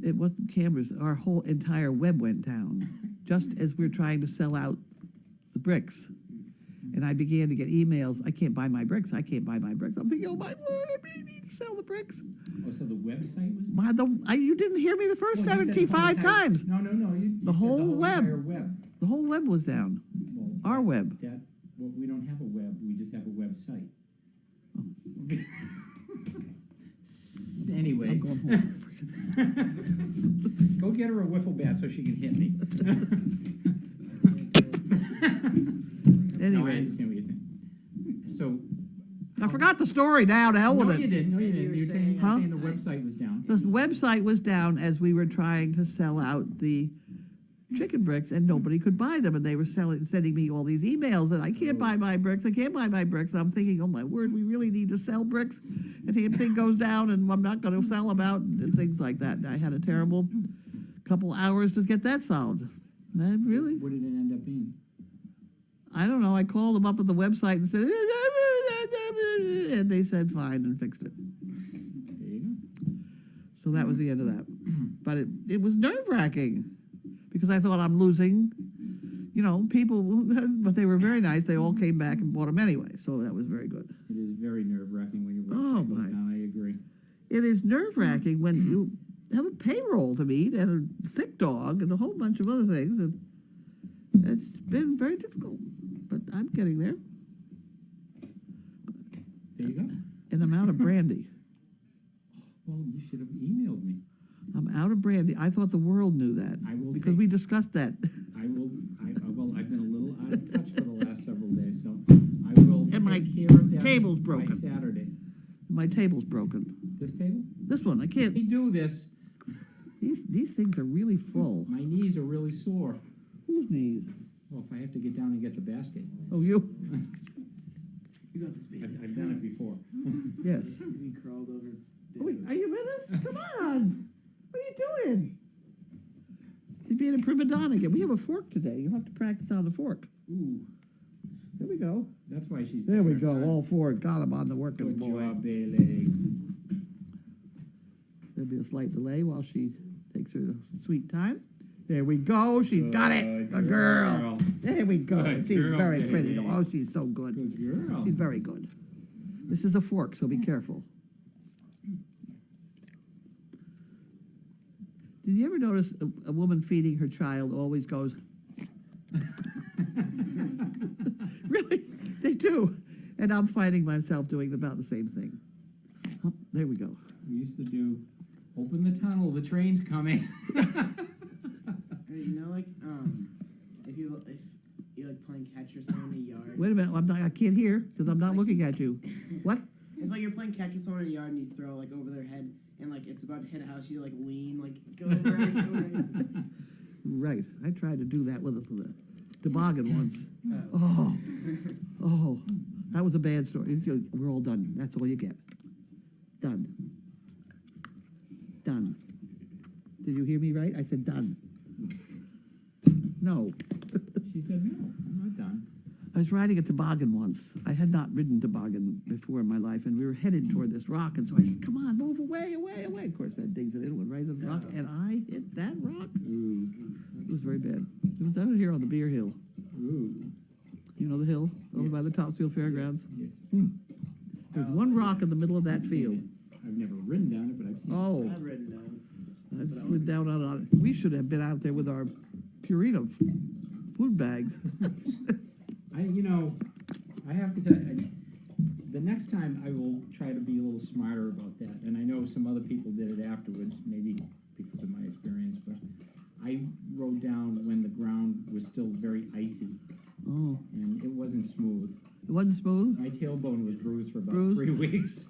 it wasn't cameras. Our whole entire web went down, just as we were trying to sell out the bricks. And I began to get emails, I can't buy my bricks, I can't buy my bricks. I'm thinking, oh my word, we need to sell the bricks. Oh, so the website was? You didn't hear me the first Oh, you said the whole 75 entire- times. No, you The said whole web. entire web. The whole web was down. Well, Our web. Well, we don't have a web, we just have a website. Anyway. I'm going home. Go get her a wiffle bat so she can hit me. No, I Anyway, understand what you're saying. So. I forgot the story now, to hell with No, it. you didn't, no, you didn't. You You're were saying saying- the website was down. The website was down as we were trying to sell out the chicken bricks, and nobody could buy them, and they were sending me all these emails that I can't buy my bricks, I can't buy my bricks. And I'm thinking, oh my word, we really need to sell bricks, and the thing goes down, and I'm not going to sell them out, and things like that. And I had a terrible couple hours to get that solved. And really, What did it end up being? I don't know. I called them up at the website and said, and they said fine and fixed it. There you go. So that was the end of that. But it was nerve-wracking because I thought I'm losing, people, but they were very nice. They all came back and bought them anyway, so that was very good. It is very nerve-wracking when your Oh, website goes my. down, I agree. It is nerve-wracking when you have a payroll to meet and a sick dog and a whole bunch of other things. And it's been very difficult, but I'm getting there. There you go. And I'm out of brandy. Well, you should have emailed me. I'm out of brandy. I thought the world knew that I will because we discussed that. Well, I've been a little out of touch for the last several days, so I will And my take care of that table's by broken. Saturday. My table's broken. This table? This one, I Let can't. me do this. These things are really full. My knees are really sore. Whose knees? Well, if I have to get down and get the basket. Oh, you? You got this, baby. I've done it before. Yes. We crawled over. Oh, wait, are you with us? Come on. What are you doing? You're being a prima donna again. We have a fork today. You'll have to practice on the fork. Ooh, There we go. that's why she's There we tired, go. huh? All four. Got him on the working Good boy. job, Bailey. There'll be a slight delay while she takes her sweet time. There we go. She got it. Good A girl. girl. There we go. Good She's girl, very pretty. baby. Oh, she's so good. Good girl. She's very good. This is a fork, so be careful. Did you ever notice a woman feeding her child always goes, really? They do. And I'm finding myself doing about the same thing. Oh, there we go. We used to do, open the tunnel, the train's coming. If you're like playing catch or something in a yard. Wait a minute, I can't hear because I'm not looking at you. What? If like you're playing catch with someone in a yard and you throw like over their head and like it's about to hit a house, you like lean, like go over it, go over it. Right. I tried to do that with a toboggan once. Oh, that was a bad story. We're all done. That's all you get. Done. Done. Did you hear me right? I said done. No. She said, no, I'm not done. I was riding a toboggan once. I had not ridden toboggan before in my life, and we were headed toward this rock, and so I said, come on, move away, away, away. Of course, that digs it in, went right into the rock, and I hit that rock. Ooh. It was very bad. It was out here on the Beer Hill. Ooh. You know the hill over Yes. by the Topsfield Fairgrounds? Yes. There's one rock in the middle of that field. I've never ridden down it, but I've seen it. Oh, I've written down. I slid down on it. We should have been out there with our Purina food bags. I have to tell you, the next time I will try to be a little smarter about that. And I know some other people did it afterwards, maybe because of my experience, but I rode down when the ground was still very icy, Oh, and it wasn't smooth. it wasn't smooth? My tailbone was bruised for about Bruised? 3 weeks.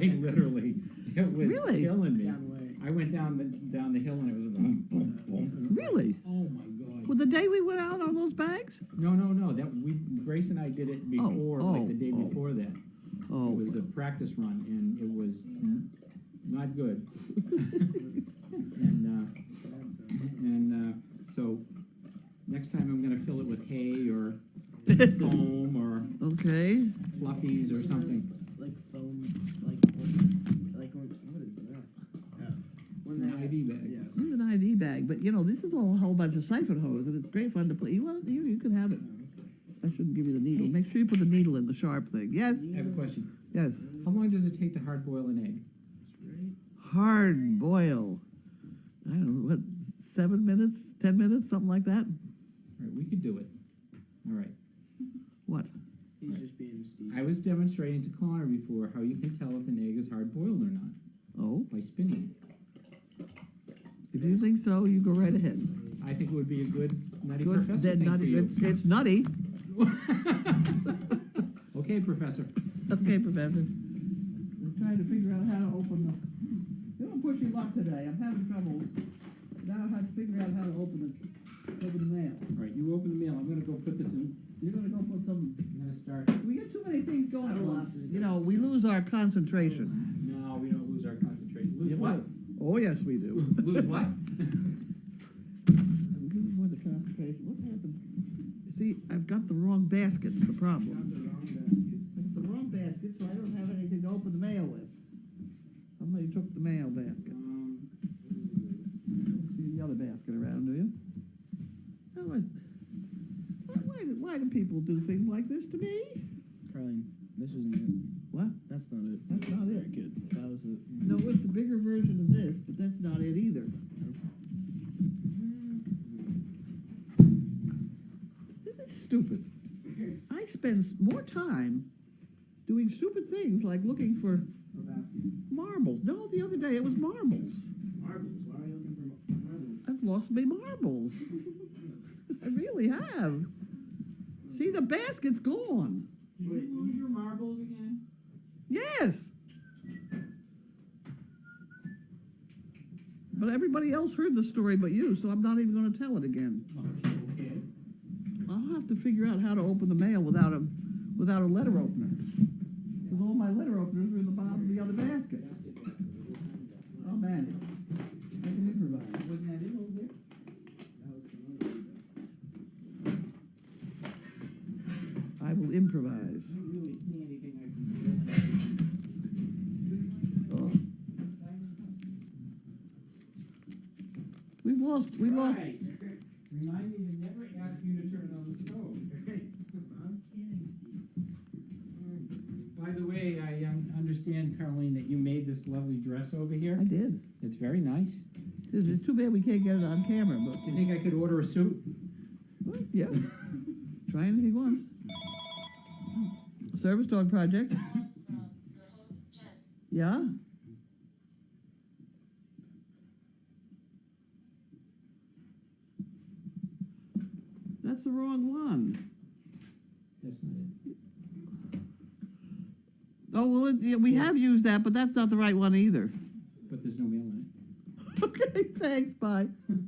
I literally, it was Really? killing me. Down way. I went down the hill and it was boom, boom, boom. Really? Oh my God. Well, the day we went out on those bags? No. Grace and I did it before, like the day before that. Oh, It was a practice run, and it was not good. So next time I'm going to fill it with hay or foam or okay. fluffies or something. Like foam, like what is that? It's an IV bag. Yes. This is an IV bag, but you know, this is all a whole bunch of siphon hose, and it's great fun to play. You want it? You can have it. I shouldn't give you the needle. Make sure you put the needle in the sharp thing. Yes? I have a question. Yes. How long does it take to hard boil an egg? Hard boil. I don't know, what, 7 minutes, 10 minutes, something like that? All right, we could do it. All right. What? He's just being Steve. I was demonstrating to Connor before how you can tell if an egg is hard boiled or not Oh, by spinning it. if you think so, you go right ahead. I think it would be a good nutty Good, professor then thing nutty, for you. it's nutty. Okay, Professor. Okay, Professor. I'm trying to figure out how to open the. You don't push your luck today. I'm having trouble. Now I have to figure out how to open the mail. All right, you open the mail. I'm going to go put this in. You're gonna go put some. I'm going to start. We get too many things going I on. lost it. You know, we lose our concentration. No, we don't lose our concentration. Lose You what? know? Oh yes, we do. Lose what? Lose more the concentration. What happened? See, I've got the wrong baskets. The problem. The wrong basket. I got the wrong basket, so I don't have anything to open the mail with. Somebody took the mail basket. See the other basket around, do you? Oh, why do people do things like this to me? Carlene, this isn't it. What? That's not it. That's not it. Good. That was it. No, it's a bigger version of this, but that's not it either. This is stupid. I spend more time doing stupid things like looking for marbles. No, the other day it was marbles. Marbles. Why are you looking for marbles? I've lost my marbles. I really have. See, the basket's gone. Did you lose your marbles again? Yes. But everybody else heard the story but you, so I'm not even going to tell it again. Okay. I'll have to figure out how to open the mail without a letter opener. Because all my letter openers are in the bottom of the other basket. Oh man, I can improvise. Wasn't that it over there? I will improvise. I don't really see anything I can do. Oh. We lost. Right. Remind me to never ask you to turn on the stove. I'm kidding, Steve. By the way, I understand, Carlene, that you made this lovely dress over here. I did. It's very nice. It's too bad we can't get it on camera, but Do you think I could order a suit? well, yeah. Try anything once. Service dog project. Yeah. That's the wrong one. That's not it. Oh, well, yeah, we have used that, but that's not the right one either. But there's no mail in Okay, thanks, bye. it.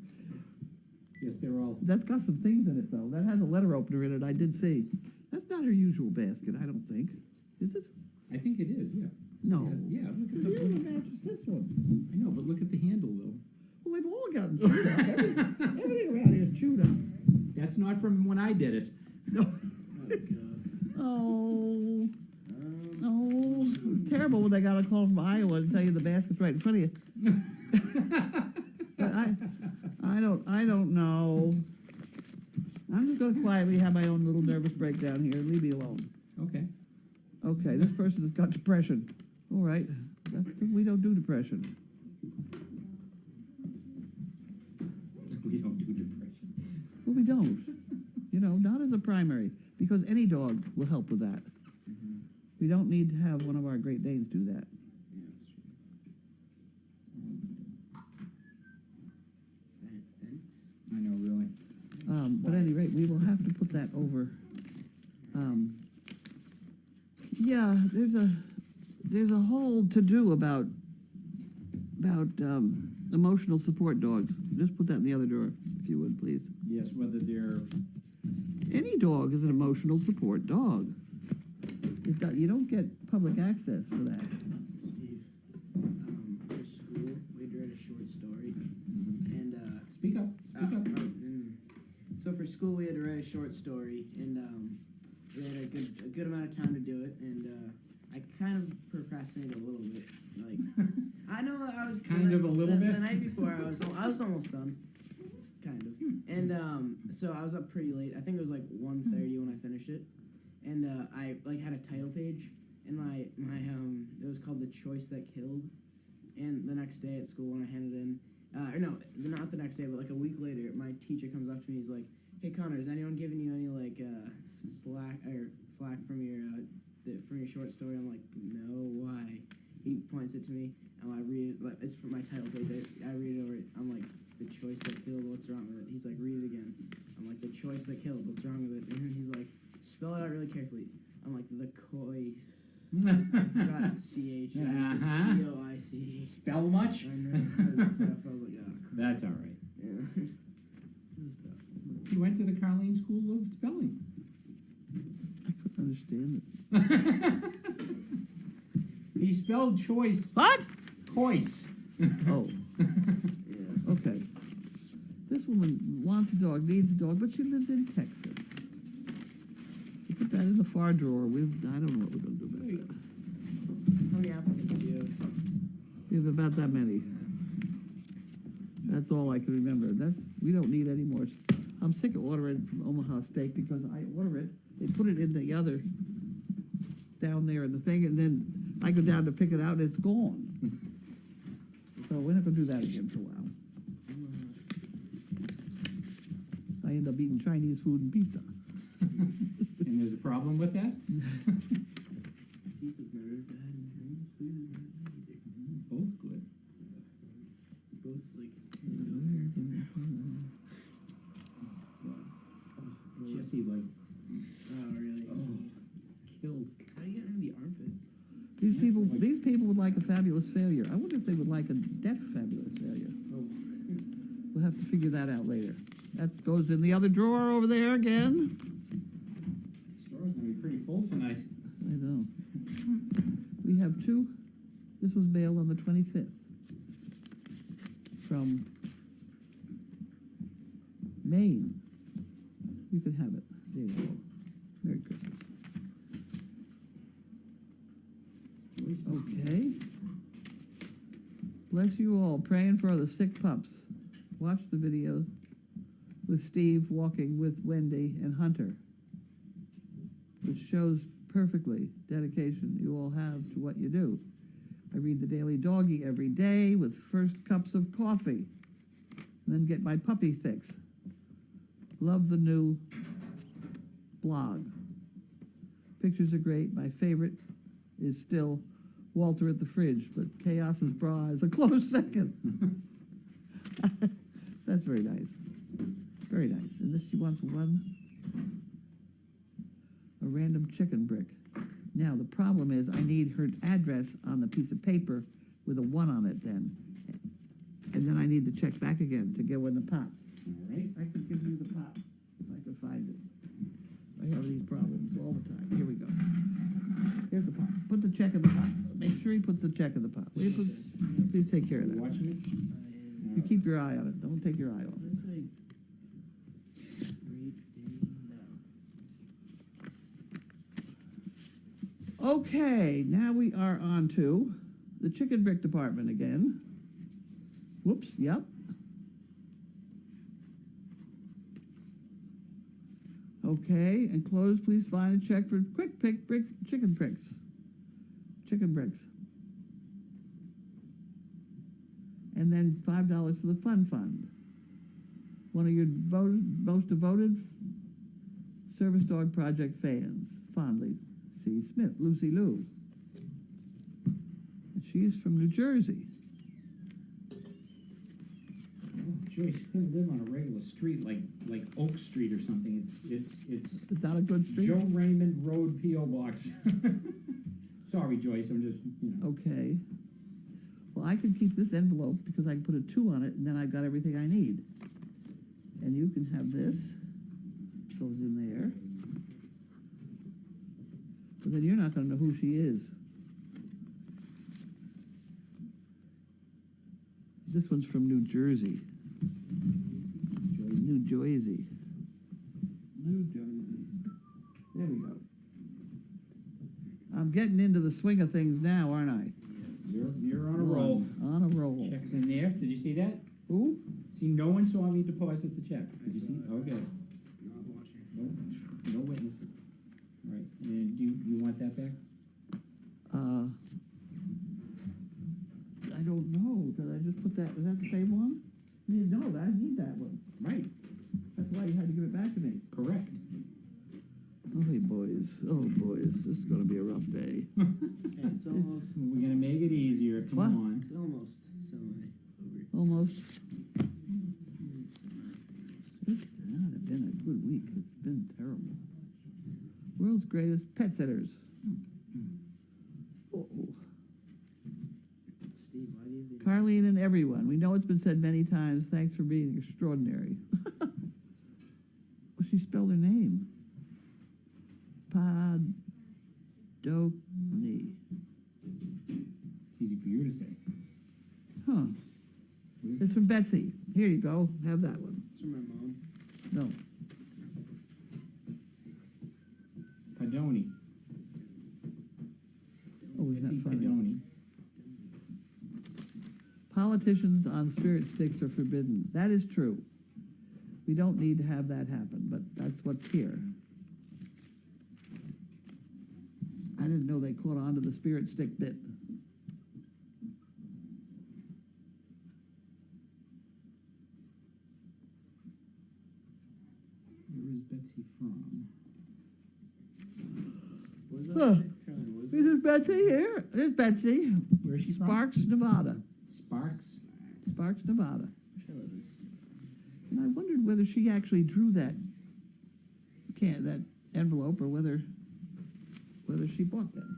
Yes, they're all. That's got some things in it, though. That has a letter opener in it, I did see. That's not her usual basket, I don't think. Is it? I think it is, yeah. No. Yeah, look at The other the. matches this one. I know, but look at the handle, though. Well, they've all gotten chewed up. Everything around here is chewed up. That's not from when I did it. No. Oh, God. Oh. Oh, it's terrible when they got a call from Iowa and tell you the basket's right in front of you. But I don't know. I'm just gonna quietly have my own little nervous breakdown here and leave me alone. Okay. Okay, this person has got depression. All right, we don't do depression. We don't do depression. Well, we don't. You know, not as a primary, because any dog will help with that. We don't need to have one of our Great Danes do that. Thanks. I know, really. But at any rate, we will have to put that over. Yeah, there's a whole to-do about emotional support dogs. Just put that in the other drawer, if you would, please. Yes, whether they're. Any dog is an emotional support dog. You don't get public access for that. Steve, for school, we'd read a short story, and Speak up. Speak up. so for school we had to write a short story, and we had a good amount of time to do it, and I kind of procrastinated a little bit. Like I know I was Kind of a little bit? The night before I was almost done, kind of. And so I was up pretty late. I think it was like 1:30 when I finished it, and I like had a title page, and my it was called The Choice That Killed. And the next day at school when I handed in, or no, not the next day, but like a week later, my teacher comes up to me. He's like, "Hey Connor, is anyone giving you any like flack from your short story?" I'm like, "No, why?" He points it to me, and I read it. Like, it's for my title page. I read it over. I'm like, "The Choice That Killed. What's wrong with it?" He's like, "Read it again." I'm like, "The Choice That Killed. What's wrong with it?" And then he's like, "Spell it out really carefully." I'm like, "The Choice." I forgot CH. I just did COIC. Spell much? I know. That stuff. I was like, oh, crap. That's all right. Yeah. He went to the Carlene School of Spelling. I couldn't understand it. He spelled choice. What? Choice. Oh, Yeah. okay. This woman wants a dog, needs a dog, but she lives in Texas. You put that in the far drawer. I don't know what we're going to do about that. How many applicants do you have? We have about that many. That's all I can remember. We don't need any more. I'm sick of ordering from Omaha Steak because I order it. They put it in the other, down there in the thing, and then I go down to pick it out and it's gone. So we're not going to do that again for a while. I end up eating Chinese food and pizza. And there's a problem with that? Pizza's never bad and Chinese food is never bad. Both good. Both like. Jesse, like, Oh really? killed. How do you get under the armpit? These people would like a fabulous failure. I wonder if they would like a deaf fabulous failure. Oh. We'll have to figure that out later. That goes in the other drawer over there again. Store's gonna be pretty full tonight. I know. We have two. This was mailed on the 25th from Maine. You can have it. There you go. Merry Christmas. Okay. Bless you all. Praying for the sick pups. Watch the videos with Steve walking with Wendy and Hunter, which shows perfectly dedication you all have to what you do. I read the Daily Doggy every day with first cups of coffee, and then get my puppy fix. Love the new blog. Pictures are great. My favorite is still Walter at the fridge, but Chaos's bra is a close second. That's very nice. Very nice. And this, she wants a random chicken brick. Now, the problem is I need her address on the piece of paper with a 1 on it then. And then I need the check back again to go in the pot. All right. I could give you the pot if I could find it. I have these problems all the time. Here we go. Here's the pot. Put the check in the pot. Make sure he puts the check in the pot. Please take care of You that. watching it? You keep your eye on it. Don't take your eye off. That's like reading now. Okay, now we are on to the chicken brick department again. Whoops, yep. Okay, enclosed, please find a check for quick pick brick chicken bricks. Chicken bricks. And then $5 to the Fun Fund. One of your most devoted Service Dog Project fans, fondly, C. Smith, Lucy Lou. And she's from New Jersey. Joyce, you live on a regular street like Oak Street or something. It's Is that a good street? Joe Raymond Road P.O. Box. Sorry, Joyce, I'm just, Okay. Well, I can keep this envelope because I can put a 2 on it, and then I've got everything I need. And you can have this. Goes in there. But then you're not going to know who she is. This one's from New Jersey. New Jersey. New Jersey. There we go. I'm getting into the swing of things now, aren't I? Yes. You're on a roll. On a roll. Check's in there. Did you see that? Who? See, no one saw me deposit the check. Did you I see? saw it. Okay. Not watching. No witnesses. All right, and do you want that back? I don't know, did I just put that, is that the same one? No, I need that one. Right, That's why you had to give it back to me. correct. Oh boys, this is gonna be a rough day. Hey, it's almost. We're gonna make it easier, come What? on. It's almost semi over. Almost. It's not been a good week, it's been terrible. World's greatest pet sitters. Oh. Steve, why do you have the Carlene and everyone, we know it's been said many times, thanks for being extraordinary. Well, she spelled her name. Padoni. It's easy for you to say. Huh. What is It's from Betsy. Here you go, have that one. It's from my mom. No. Padoni. Oh, isn't Betsy that funny? Padoni. Politicians on spirit sticks are forbidden. That is true. We don't need to have that happen, but that's what's here. I didn't know they caught on to the spirit stick bit. Where is Betsy from? What was Huh. that? Carlene, what was This that? is Betsy here. There's Betsy. Where is she from? Sparks, Nevada. Sparks? Sparks, Nevada. Wish I lived this. And I wondered whether she actually drew that that envelope or whether she bought that.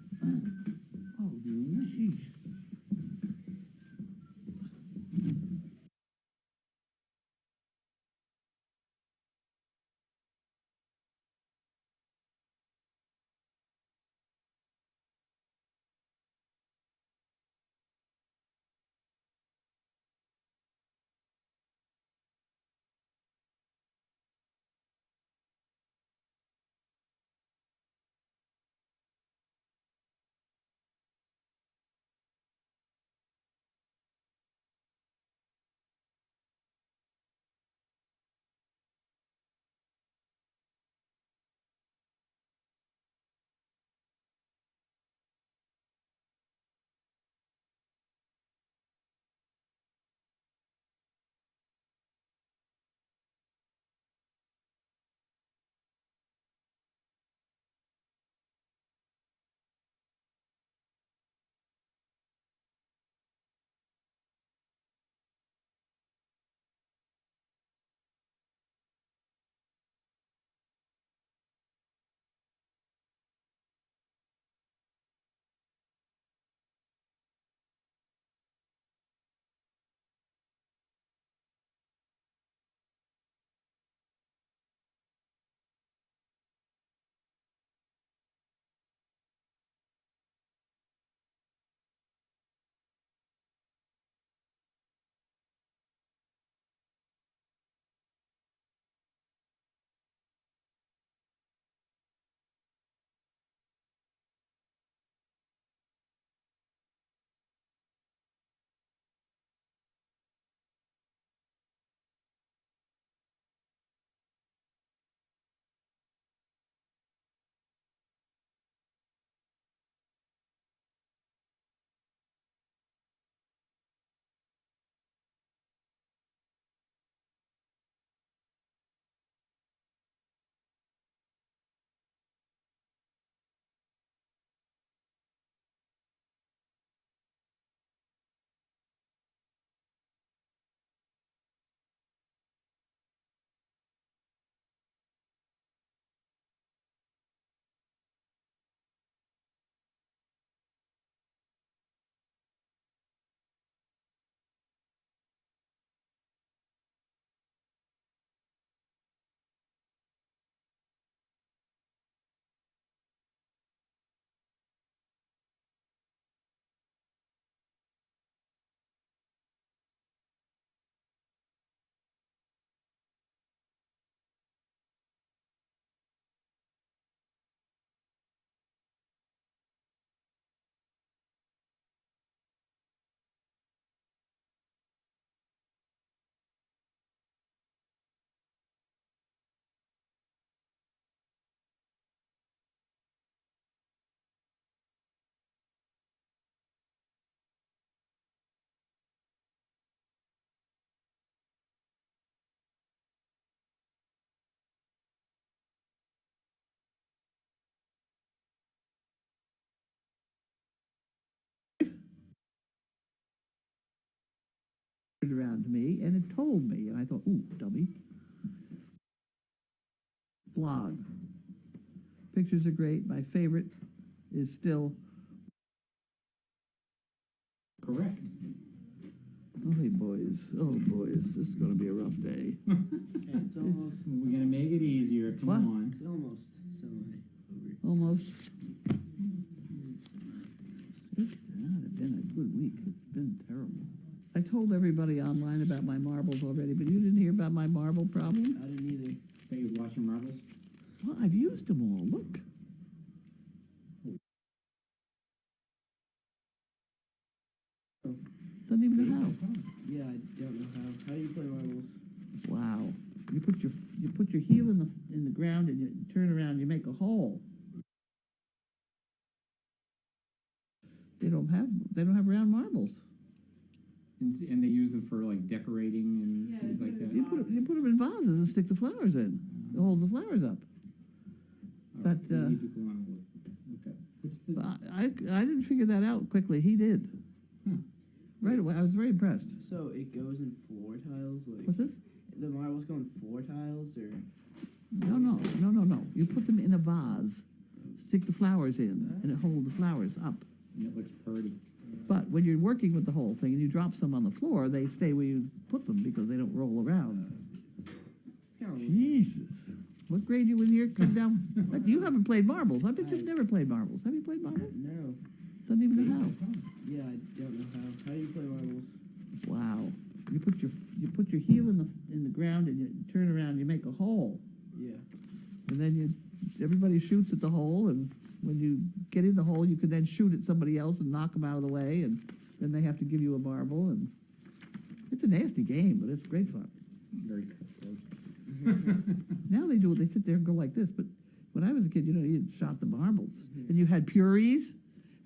Oh, geez. it around to me, and it told me, and I thought, ooh, dummy. Blog. Pictures are great. My favorite is still, Correct. oh boys, this is going to be a rough day. Okay, it's almost. We're gonna make it easier, come What? on. It's almost semi over. Almost. It's not been a good week. It's been terrible. I told everybody online about my marbles already, but you didn't hear about my marble problem? I didn't either. That you washing marbles? Well, I've used them all. Look. Oh. Doesn't even know how. Yeah, I don't know how. How do you play marbles? Wow. You put your heel in the ground and you turn around and you make a hole. They don't have round marbles. And they use them for like decorating and things like that? You put them in vases and stick the flowers in. To hold the flowers up. Oh, but, we need to go on and look up. What's the, But I didn't figure that out quickly. He did. Right away. I was very impressed. So it goes in floor tiles, like What's this? the marbles go in floor tiles, or No. You put them in a vase, stick the flowers in, and it holds the flowers up. and it looks pretty. But when you're working with the whole thing and you drop some on the floor, they stay where you put them because they don't roll around. it's kind of Jesus. What grade you in here? Come down. You haven't played marbles. I bet you've never played marbles. Have you played marbles? No. Doesn't even know how. Yeah, I don't know how. How do you play marbles? Wow. You put your heel in the ground and you turn around and you make a hole. Yeah. And then everybody shoots at the hole, and when you get in the hole, you can then shoot at somebody else and knock them out of the way, and then they have to give you a marble, and it's a nasty game, but it's great fun. Very cutthroat. Now they do it, they sit there and go like this, but when I was a kid, you shot the marbles. And you had purees,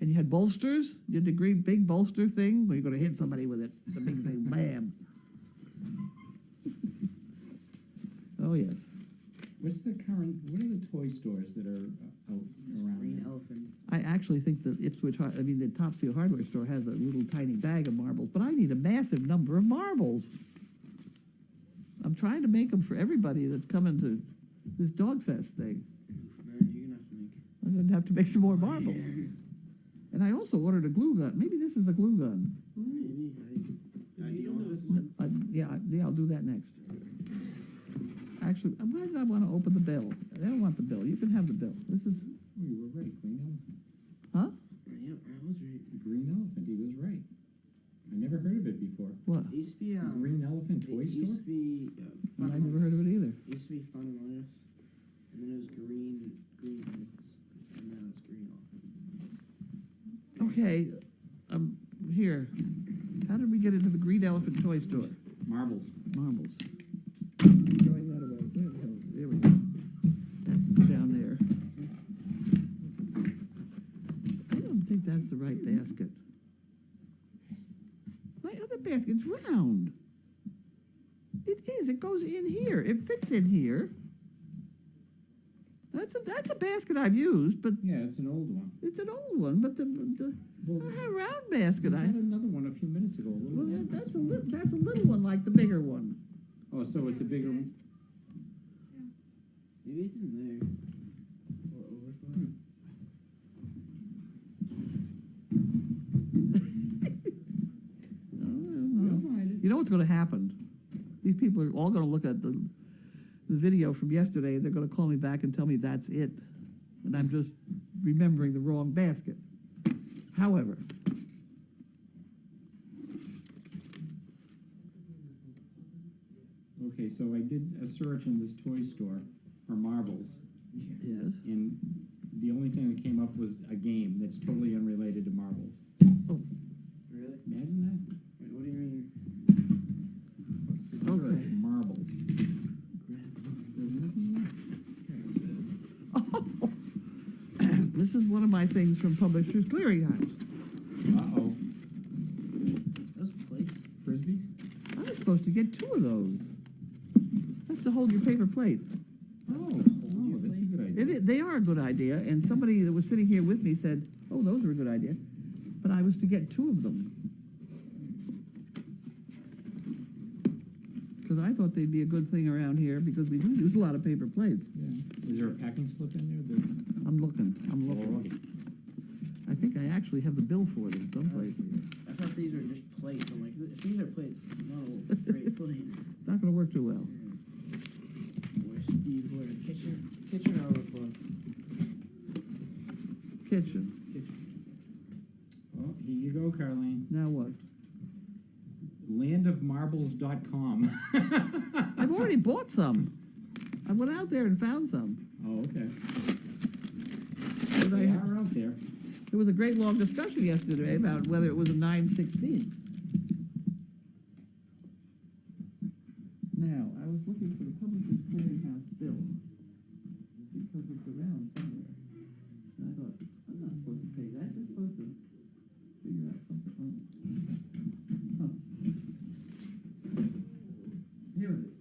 and you had bolsters, you had the great big bolster thing, where you're gonna hit somebody with it, the big thing, bam. Oh, yes. What are the toy stores that are out around Green there? elephant. I actually think that the Topsfield hardware store has a little tiny bag of marbles, but I need a massive number of marbles. I'm trying to make them for everybody that's coming to this Dog Fest thing. Man, you're gonna have to make. I'm going to have to make some more marbles. And I also ordered a glue gun. Maybe this is the glue gun. Maybe. Do you want this? Yeah, I'll do that next. Actually, why did I want to open the bill? I don't want the bill. You can have the bill. This is, Oh, you were right, green elephant. huh? Yep, I was right. Green elephant, he was right. I never heard of it before. What? It used to be Green elephant toy it store? used to be Fun I never heard of it either. It used to be Fun and Lotus, and then it was green hits, and now it's green elephant. Okay, here. How did we get into the Green Elephant toy store? Marbles. Marbles. Throwing that away. Where the hell? There we go. That's down there. I don't think that's the right basket. My other basket's round. It is. It goes in here. It fits in here. That's a basket I've used, but Yeah, it's an old one. it's an old one. But Well, I had a round basket. I had another one a few minutes ago. Well, that's a little one like the bigger one. Oh, so it's a bigger one? Maybe it's in there. Or overflow. You know what's going to happen? These people are all going to look at the video from yesterday, and they're going to call me back and tell me that's it. And I'm just remembering the wrong basket. However, Okay, so I did a search in this toy store for marbles, yes. and the only thing that came up was a game that's totally unrelated to marbles. Oh, Really? Imagine Wait, what do you mean? What's the Okay. marbles? this is one of my things from Publishers Clearinghouse. Uh-oh. Those plates. Frisbees? I was supposed to get 2 of those. That's to hold your paper plate. Oh, that's a good idea. They are a good idea, and somebody that was sitting here with me said, oh, those are a good idea. But I was to get 2 of them. Because I thought they'd be a good thing around here, because we do use a lot of paper plates. Yeah. Is there a packing slip in there? I'm looking. Okay. I think I actually have the bill for them someplace. I thought these were just plates. I'm like, if these are plates, no, great plate. Not gonna work too well. Where's Steve? Where? Kitchen or overflow? Kitchen. Oh, here you go, Carlene. Now what? Landofmarbles.com. I've already bought some. I went out there and found some. Oh, okay. But They are out there. there was a great long discussion yesterday about whether it was a 9/16. Now, I was looking for the Publishers Clearinghouse bill, because it's around somewhere. And I thought, I'm not supposed to pay that, they're supposed to figure out something. Huh. Here it is.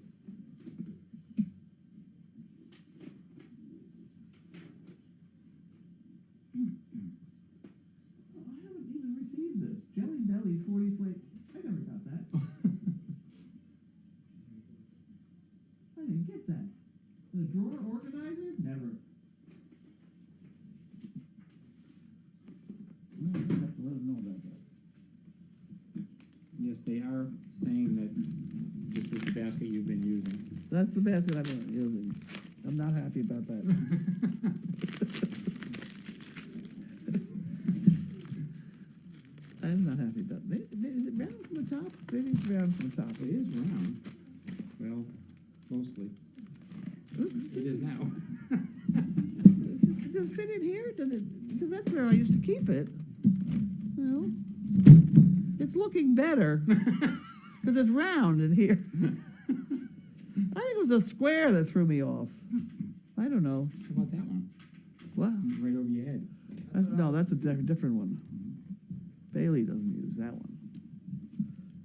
Oh, I haven't even received this. Jelly Belly 40 flake. I never got that. I didn't get that. The drawer organizer? Never. No, I have to let them know about that. Yes, they are saying that this is the basket you've been using. That's the basket I've been using. I'm not happy about that. I'm not happy about that. Is it round from the top? Maybe it's round from the top. It is round. Well, mostly. It is now. Does it fit in here? Does it? Because that's where I used to keep it. Well, it's looking better because it's round in here. I think it was a square that threw me off. I don't know. How about that one? What? Right over your head. No, that's a different one. Bailey doesn't use that one.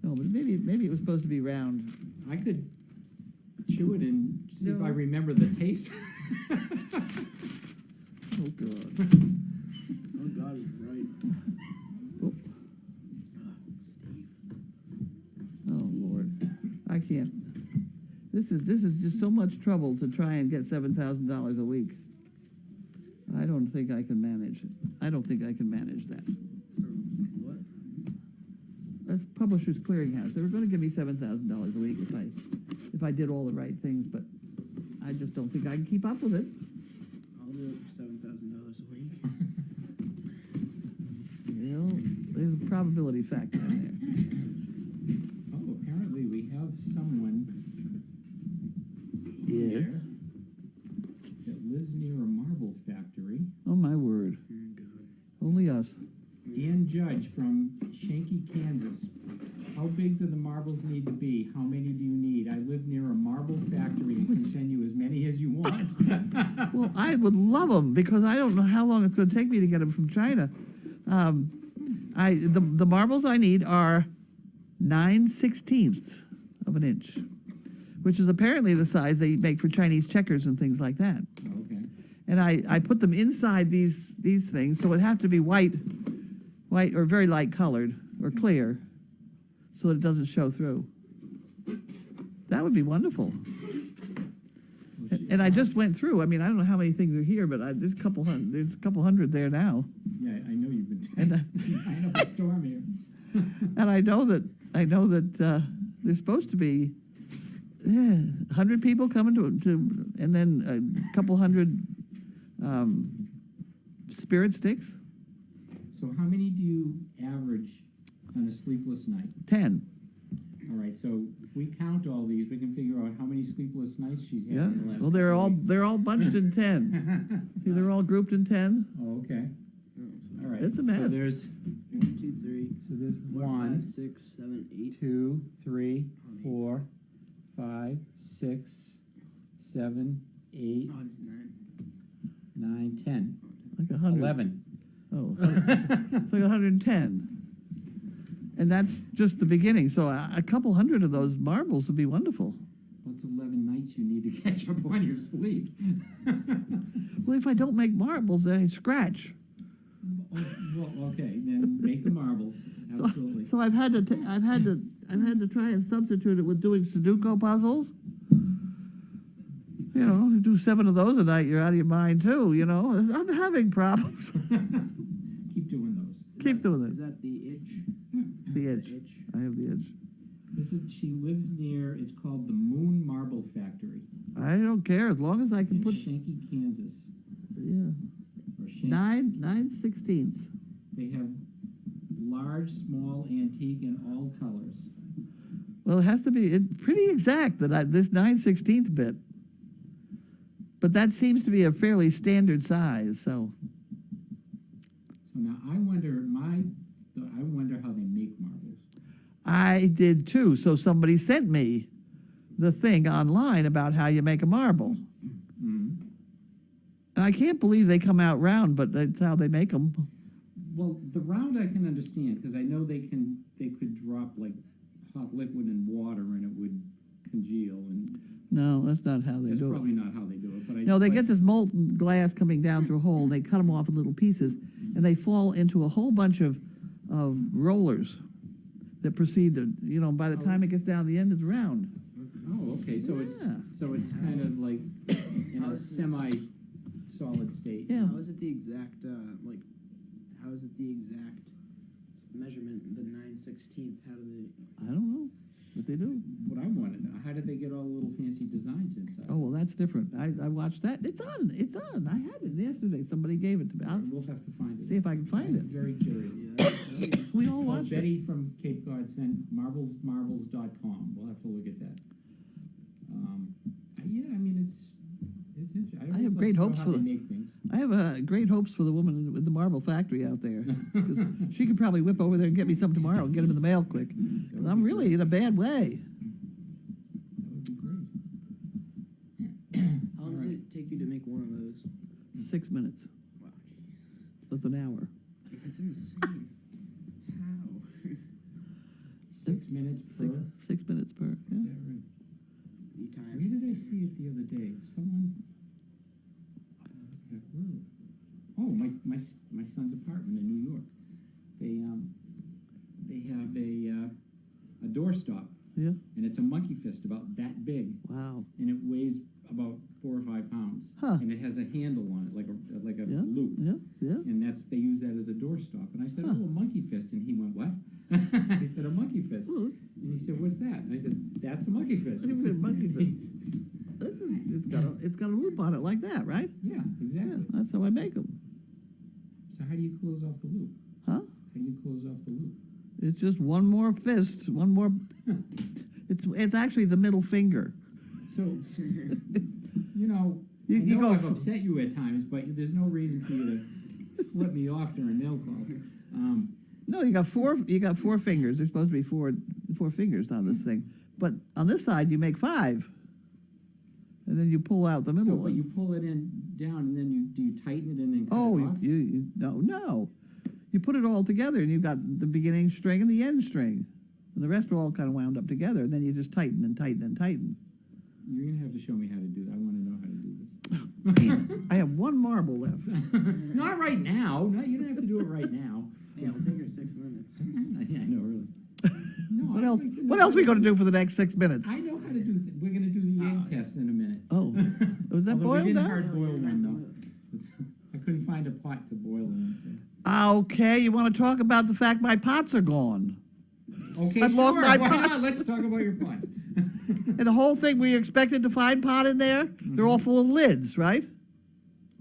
No, but maybe it was supposed to be round. I could chew it and see if No. I remember the taste. Oh God. Oh God, he's right. Oh. Oh Lord, I can't. This is just so much trouble to try and get $7,000 a week. I don't think I can manage it. I don't think I can manage that. What? That's Publishers Clearinghouse. They were going to give me $7,000 a week if I did all the right things, but I just don't think I can keep up with it. I'll do it for $7,000 a week. You know, there's a probability factor in there. Oh, apparently we have someone Yes. here that lives near a marble factory. Oh my word. Only us. Dan Judge from Shanky, Kansas. How big do the marbles need to be? How many do you need? I live near a marble factory and can send you as many as you want. Well, I would love them because I don't know how long it's going to take me to get them from China. The marbles I need are 9/16 of an inch, which is apparently the size they make for Chinese checkers and things like that. Okay. And I put them inside these things, so it have to be white or very light colored or clear, so that it doesn't show through. That would be wonderful. And I just went through. I mean, I don't know how many things are here, but there's a couple hundred there now. Yeah, I know you've been And tying up a storm here. And I know that there's supposed to be 100 people coming to and then a couple hundred spirit sticks. So how many do you average on a sleepless night? 10. All right, so if we count all these, we can figure out how many sleepless nights she's had Yeah. in the last Well, couple weeks. they're all bunched in 10. See, they're all grouped in 10. Oh, okay. All right. It's a So mess. there's 1, 2, 3, so there's 4, 1, 5, 6, 7, 8. 2, 3, 4, 5, 6, 7, 8, Oh, it's 9. 9, 10, Like 100. 11. Oh, it's like 110. And that's just the beginning. So a couple hundred of those marbles would be wonderful. What's 11 nights you need to catch up on your sleep? Well, if I don't make marbles, then I scratch. Oh, well, okay, then make the marbles. Absolutely. So I've had to I've had to try and substitute it with doing Sudoku puzzles. You know, you do 7 of those a night, you're out of your mind too, you know. I'm having problems. Keep doing those. Keep doing Is this. that the itch? The edge. The itch. I have the edge. She lives near, it's called the Moon Marble Factory I don't care as long as I can in put, Shanky, Kansas. yeah, Or Shanky. 9/16. They have large, small, antique, and all colors. Well, it has to be pretty exact that this 9/16 bit. But that seems to be a fairly standard size, so. So now I wonder how they make marbles. I did too. So somebody sent me the thing online about how you make a marble. Mm-hmm. And I can't believe they come out round, but that's how they make them. Well, the round I can understand because I know they could drop like hot liquid in water and it would congeal, and No, that's not how they that's do probably it. not how they do it. But No, they get this molten glass coming down through a hole, and they cut them off in little pieces, and they fall into a whole bunch of rollers that proceed to, you know, by the time it gets down the end, it's round. Oh, okay. So Yeah. it's kind of like in a semi-solid state. Yeah. How is it the exact, how is it the exact measurement, the 9/16? How do they? I don't know what they do. What I want to know, how did they get all the little fancy designs inside? Oh, well, that's different. I watched that. It's on. It's on. I had it yesterday. Somebody gave it to me. I'll We'll have to find it. see if I can find I'm it. very curious. We all Oh, watched it. Betty from Cape Cod sent marbles.com. We'll have to look at that. Yeah, I mean, it's interesting. I have great hopes how for they the- make things. I have great hopes for the woman with the marble factory out there. 'Cause she could probably whip over there and get me some tomorrow and get them in the mail quick. 'Cause I'm really in a bad way. That would be great. How long does it take you to make one of those? 6 minutes. Wow, So it's an hour. that's insane. How? 6 minutes per. 6 minutes per. Is Yeah. that right? You time. Where did I see it the other day? Someone. Where? Oh, my son's apartment in New York. They have a doorstop, Yeah. and it's a monkey fist about that big, Wow. and it weighs about 4 or 5 pounds, Huh. and it has a handle on it, like a Yeah. loop, Yeah. Yeah. and they use that as a doorstop. And I said, Huh. "Oh, a monkey fist," and he went, "What?" I said, "A monkey fist." Well, it's And he said, "What's that?" And I said, "That's a monkey fist." a monkey fist. It's got a loop on it like that, right? Yeah, Yeah. exactly. That's how I make them. So how do you close off the loop? Huh? How do you close off the loop? It's just one more fist, one more. It's actually the middle finger. So, you know, You- I you know go I've f- upset you at times, but there's no reason for you to flip me off during mail call. No, you got four. You got 4 fingers. There's supposed to be four fingers on this thing, but on this side you make 5, and then you pull out the middle So, one. but you pull it in down, and then do you tighten it and then cut Oh, it off? you no. You put it all together, and you've got the beginning string and the end string, and the rest are all kind of wound up together. And then you just tighten and tighten and tighten. You're gonna have to show me how to do that. I want to know how to do this. I have 1 marble left. Not right now. No, you don't have to do it right now. Yeah, it'll take her 6 minutes. Yeah, I know, really. No, What I'd else? like to know What else how we going to do for the next 6 minutes? I know how to do. We're gonna do the egg test in a minute. Oh, was that Although boiled we didn't down? hard boil one though. I couldn't find a pot to boil it in. Okay, you want to talk about the fact my pots are gone, So. Okay, I've lost sure. my Why pots. not? Let's talk about your pots. and the whole thing we expected to find pot in there. They're all full of lids, right?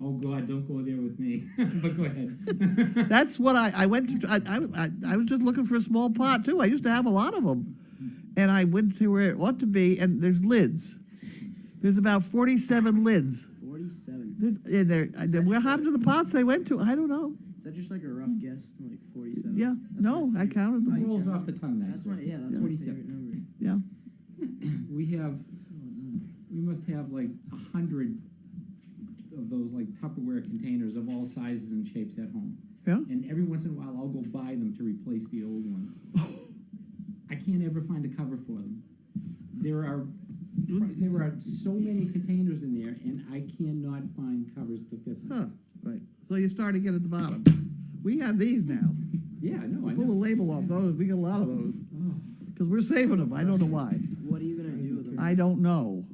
Oh God, don't go there with me. But go ahead. That's what I went to. I was just looking for a small pot too. I used to have a lot of them, and I went to where it ought to be, and there's lids. There's about 47 lids. 47. What happened to the pots they went to? I don't know. Is that just like a rough guess? Like 47? Yeah, That's no, my I favorite- counted It them. rolls off the tongue That's nicely. my 47. favorite number. Yeah. We must have like 100 of those like Tupperware containers of all sizes and shapes at home. Yeah. And every once in a while, I'll go buy them to replace the old ones. I can't ever find a cover for them. There are so many containers in there, and I cannot find covers to fit them. Huh. Right. So you start again at the bottom. We have these now. Yeah, I know. I Pull the know. label off those. We got a lot of those. Oh, because we're saving them. I don't know why. What are you gonna do with them? I don't know.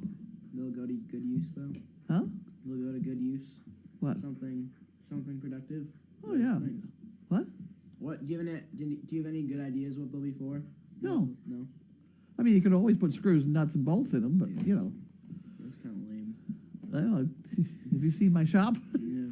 They'll go to good use though. Huh? They'll go to good use. What? Something productive. Oh, Those yeah. things. What? What do you have any good ideas what they'll be for? No. No. I mean, you can always put screws and nuts and bolts in them, but you know. That's kind of lame. Well, have you seen my shop? Yeah.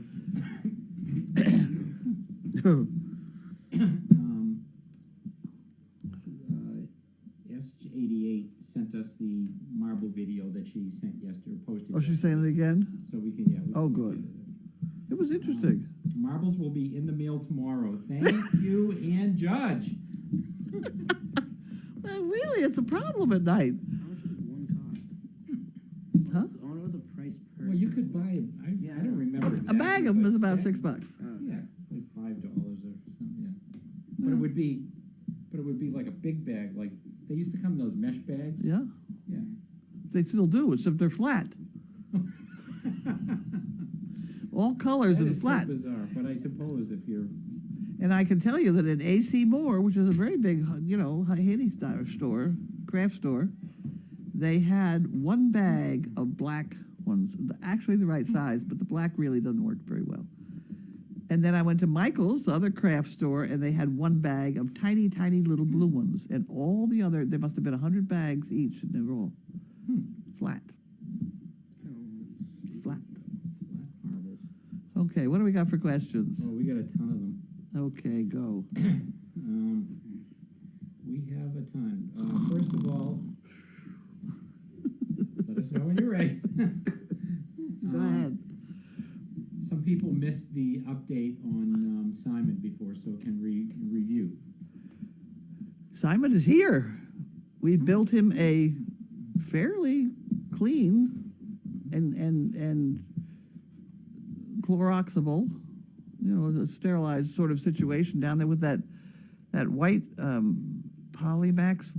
S88 sent us the marble video that she sent yesterday, posted. Oh, she's saying it again? So we can, yeah. we Oh, can good. look at it. It was interesting. Marbles will be in the mail tomorrow. Thank you, Ann Judge. Well, really, it's a problem at night. How much would one cost? Huh? I wonder what the price per. Well, you could buy, Yeah, I don't remember A exactly. bag of them but is about that- $6. Oh, Yeah, like $5 or something, yeah. But it would be like a big bag, like, they used to come in those mesh bags. Yeah, Yeah. they still do, except they're flat. All colors That and is so flat. bizarre, but I suppose if you're, And I can tell you that at AC Moore, which is a very big, you know, Haiti style store, craft store, they had one bag of black ones, actually the right size, but the black really doesn't work very well. And then I went to Michael's, the other craft store, and they had one bag of tiny, tiny little blue ones. And all the other, there must have been 100 bags each, and they were all flat. Flat. flat marbles. Okay, what do we got for questions? Oh, we got a ton of them. Okay, go. We have a ton. First of all, let us know when you're ready. Go ahead. Some people missed the update on Simon before, so can review. Simon is here. We built him a fairly clean and Cloroxable, you know, a sterilized sort of situation down there with that white Polymax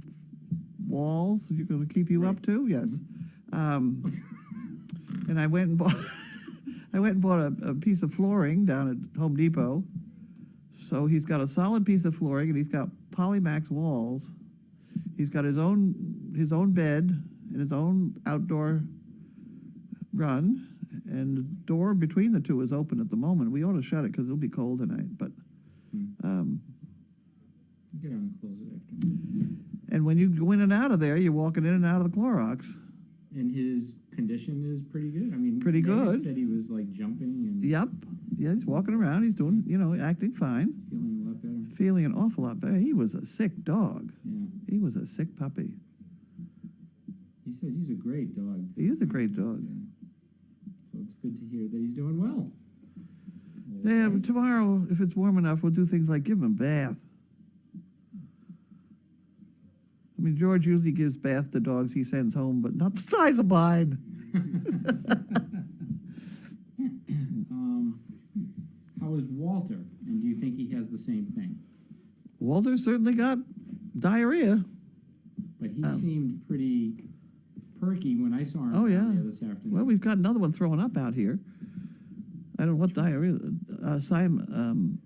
walls you're going to keep you up to. Yes. And I went and bought a piece of flooring down at Home Depot. So he's got a solid piece of flooring and he's got Polymax walls. He's got his own bed and his own outdoor run, and the door between the two is open at the moment. We ought to shut it because it'll be cold tonight. But Get on and close it after. and when you go in and out of there, you're walking in and out of the Clorox. And his condition is pretty good. I mean, Pretty David good. said he was like jumping and Yep. Yeah, he's walking around. He's doing, you know, acting fine, feeling a lot better. feeling an awful lot better. He was a sick dog. Yeah. He was a sick puppy. He said he's a great dog. He is a great dog. Yeah. So it's good to hear that he's doing well. Yeah, Okay. but tomorrow, if it's warm enough, we'll do things like give him a bath. I mean, George usually gives bath to dogs he sends home, but not the size of mine. How is Walter? And do you think he has the same thing? Walter certainly got diarrhea. But he seemed pretty perky when I saw him Oh, yeah. earlier this afternoon. Well, we've got another one throwing up out here. I don't know what diarrhea. Simon,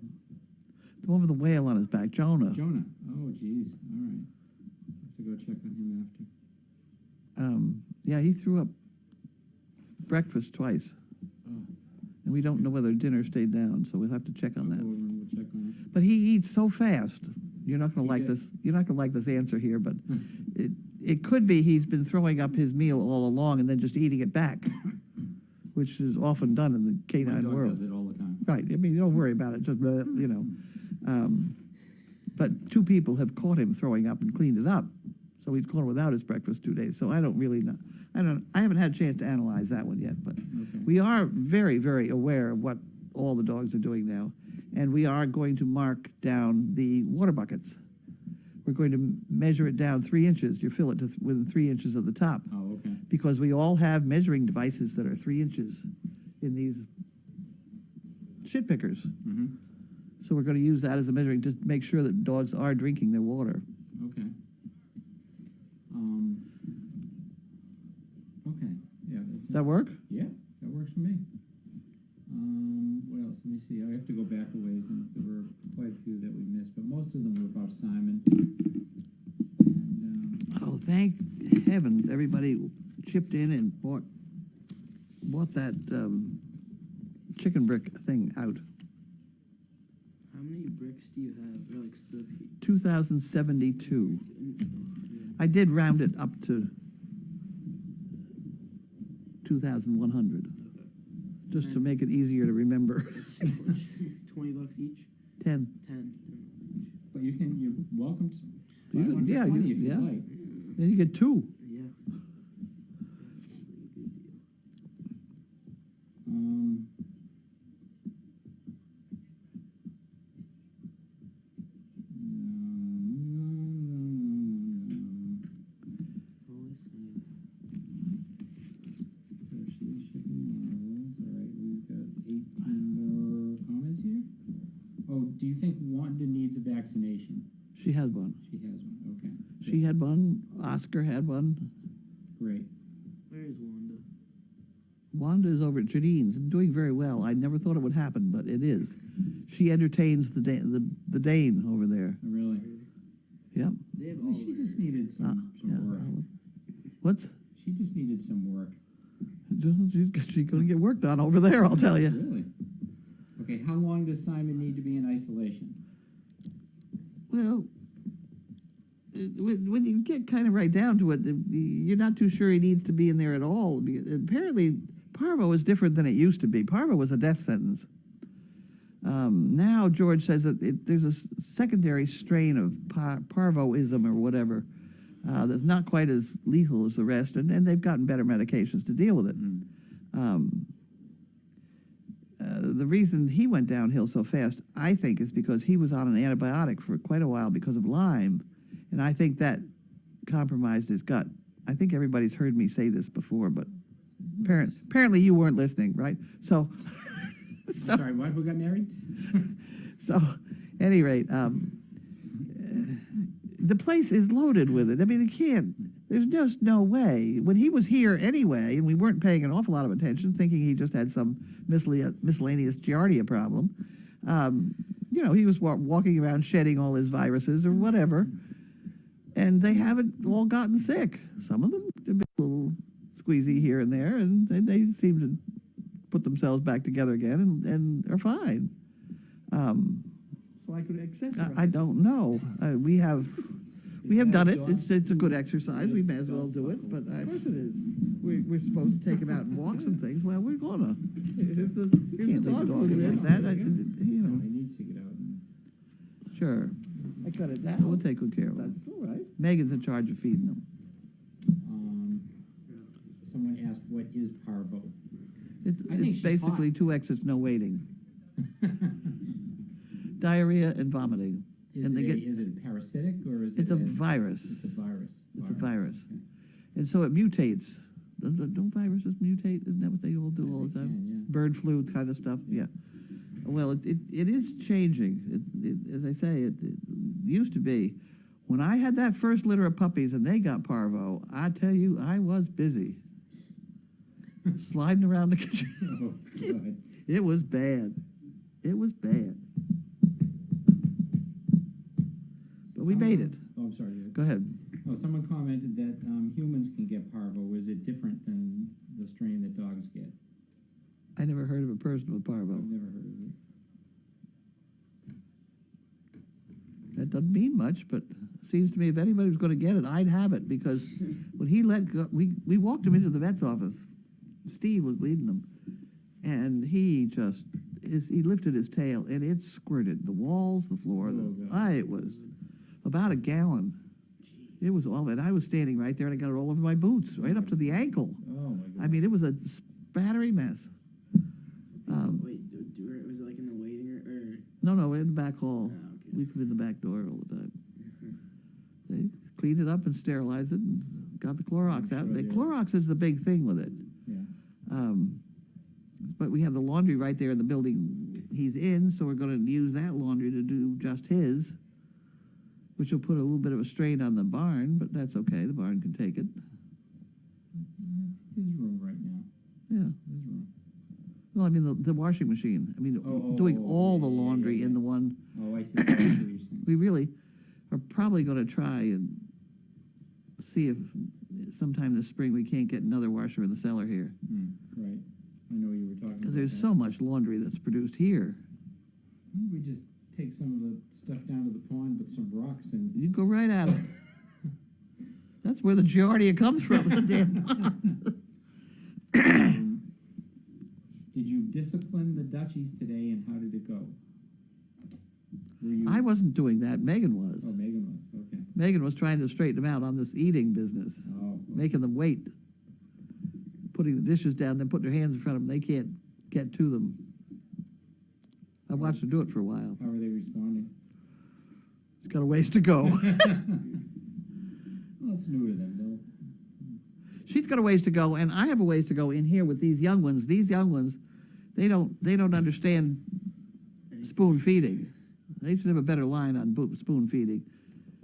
the one with the whale on his back, Jonah. Jonah. Oh, geez. All right. Have to go check on him after. Yeah, he threw up breakfast twice. Oh. And we don't know whether dinner stayed down, so we'll have to check on I'll that. go over and we'll check on him. But he eats so fast. You're not going He to like did. this. You're not going to like this answer here, but it could be he's been throwing up his meal all along and then just eating it back, which is often done in the My canine dog world. does it all the time. Right. I mean, you don't worry about it. Just you know. But 2 people have caught him throwing up and cleaned it up, so he's gone without his breakfast 2 days. So I don't really know. I haven't had a chance to analyze that one yet, but Okay. we are very, very aware of what all the dogs are doing now, and we are going to mark down the water buckets. We're going to measure it down 3 inches. You fill it to within 3 inches of the top, Oh, okay. because we all have measuring devices that are 3 inches in these shit pickers. Mm-hmm. So we're going to use that as a measuring to make sure that dogs are drinking their water. Okay. Okay. Yeah. That's Does that work? Yeah, that works for me. What else? Let me see. I have to go back a ways, and there were quite a few that we missed, but most of them were about Simon. And thank heavens, everybody chipped in and bought that chicken brick thing out. How many bricks do you have? Or like the 2,072. I did round it up to 2,100, just to make it easier to remember. $20 each? 10. 10. But you're welcome to buy You can- one for yeah, 20 you- if you yeah. like. Then you get 2. Yeah. Um, So she's shipping models. All right, we've got 18 more comments here. Oh, do you think Wanda needs a vaccination? She has one. She has one. Okay. She had one. Oscar had one. Great. Where is Wanda? Wanda is over at Janine's and doing very well. I never thought it would happen, but it is. She entertains the Dane over there. Really? Yep. They have Well, all she over just here. needed some work. What's? She just needed some work. She's going to get work done over there, I'll tell you. Really? Okay, how long does Simon need to be in isolation? Well, when you get kind of right down to it, you're not too sure he needs to be in there at all. Apparently, Parvo is different than it used to be. Parvo was a death sentence. Now, George says that there's a secondary strain of parvoism or whatever that's not quite as lethal as the rest, and they've gotten better medications to deal with it. The reason he went downhill so fast, I think, is because he was on an antibiotic for quite a while because of Lyme, and I think that compromised his gut. I think everybody's heard me say this before, but apparently you weren't listening, right? So, Sorry, what? Who got married? so, at any rate, the place is loaded with it. I mean, it can't. There's just no way. When he was here anyway, and we weren't paying an awful lot of attention, thinking he just had some miscellaneous giardia problem, he was walking around shedding all his viruses or whatever, and they haven't all gotten sick. Some of them have been a little squeezy here and there, and they seem to put themselves back together again and are fine. So I could access I don't know. We have done it. It's a good exercise. We may as well do it. But of course it is. We're supposed to take him out and walks and things. Well, we're gonna. Here's the Can't leave dog the dog food. like that. No, he needs to get out. Sure. I cut it We'll down. take good care of him. That's all right. Megan's in charge of feeding him. Someone asked, what is parvo? It's I think she's basically hot. 2 exits, no waiting. Diarrhea and vomiting. Is And they it, get- is it parasitic or is It's it a virus. It's a virus. It's a virus. And so it mutates. Don't viruses mutate? Isn't that what they all do all the time? Yeah. Bird flu kind of stuff. Yeah. Well, it is changing. As I say, it used to be. When I had that first litter of puppies and they got parvo, I tell you, I was busy. Sliding around the kitchen. Oh, God. It was bad. It was bad. But we made it. Oh, I'm sorry. Go ahead. Oh, someone commented that humans can get parvo. Is it different than the strain that dogs get? I never heard of a person with I've parvo. never heard of it. That doesn't mean much, but seems to me if anybody was going to get it, I'd have it, because when he let go, we walked him into the vet's office. Steve was leading him, and he lifted his tail, and it squirted the walls, the floor. It was about a gallon. It was all, and I was standing right there, and I got it all over my boots, right up to the ankle. Oh, my God. I mean, it was a spattery mess. Wait, was it like in the waiting room? No, in the back hall. Oh, okay. We come in the back door all the time. They cleaned it up and sterilized it and got the Clorox out. Sure The did. Clorox is the big thing with it. Yeah. But we have the laundry right there in the building he's in, so we're going to use that laundry to do just his, which will put a little bit of a strain on the barn, but that's okay. The barn can take it. There's room right now. Yeah. There's room. Well, I mean, the washing machine. I mean, Oh, doing all the yeah, laundry yeah. in the one. Oh, I see what you're saying. We really are probably going to try and see see if sometime this spring we can't get another washer in the cellar here. Right, I know you were talking about Because there's that. so much laundry that's produced here. We just take some of the stuff down to the pond with some rocks and. You go right at it. That's where the Giardia comes from, the damn pond. Did you discipline the Dutchies today, and how did it go? Were you? I wasn't doing that, Megan was. Oh, Megan was, okay. Megan was trying to straighten them out on this eating business, Oh, okay. making them wait. Putting the dishes down, then putting their hands in front of them, they can't get to them. I watched her do it for a while. How are they responding? It's got a ways to go. Well, it's new to them, though. She's got a ways to go, and I have a ways to go in here with these young ones. These young ones, they don't understand spoon feeding. They should have a better line on spoon feeding,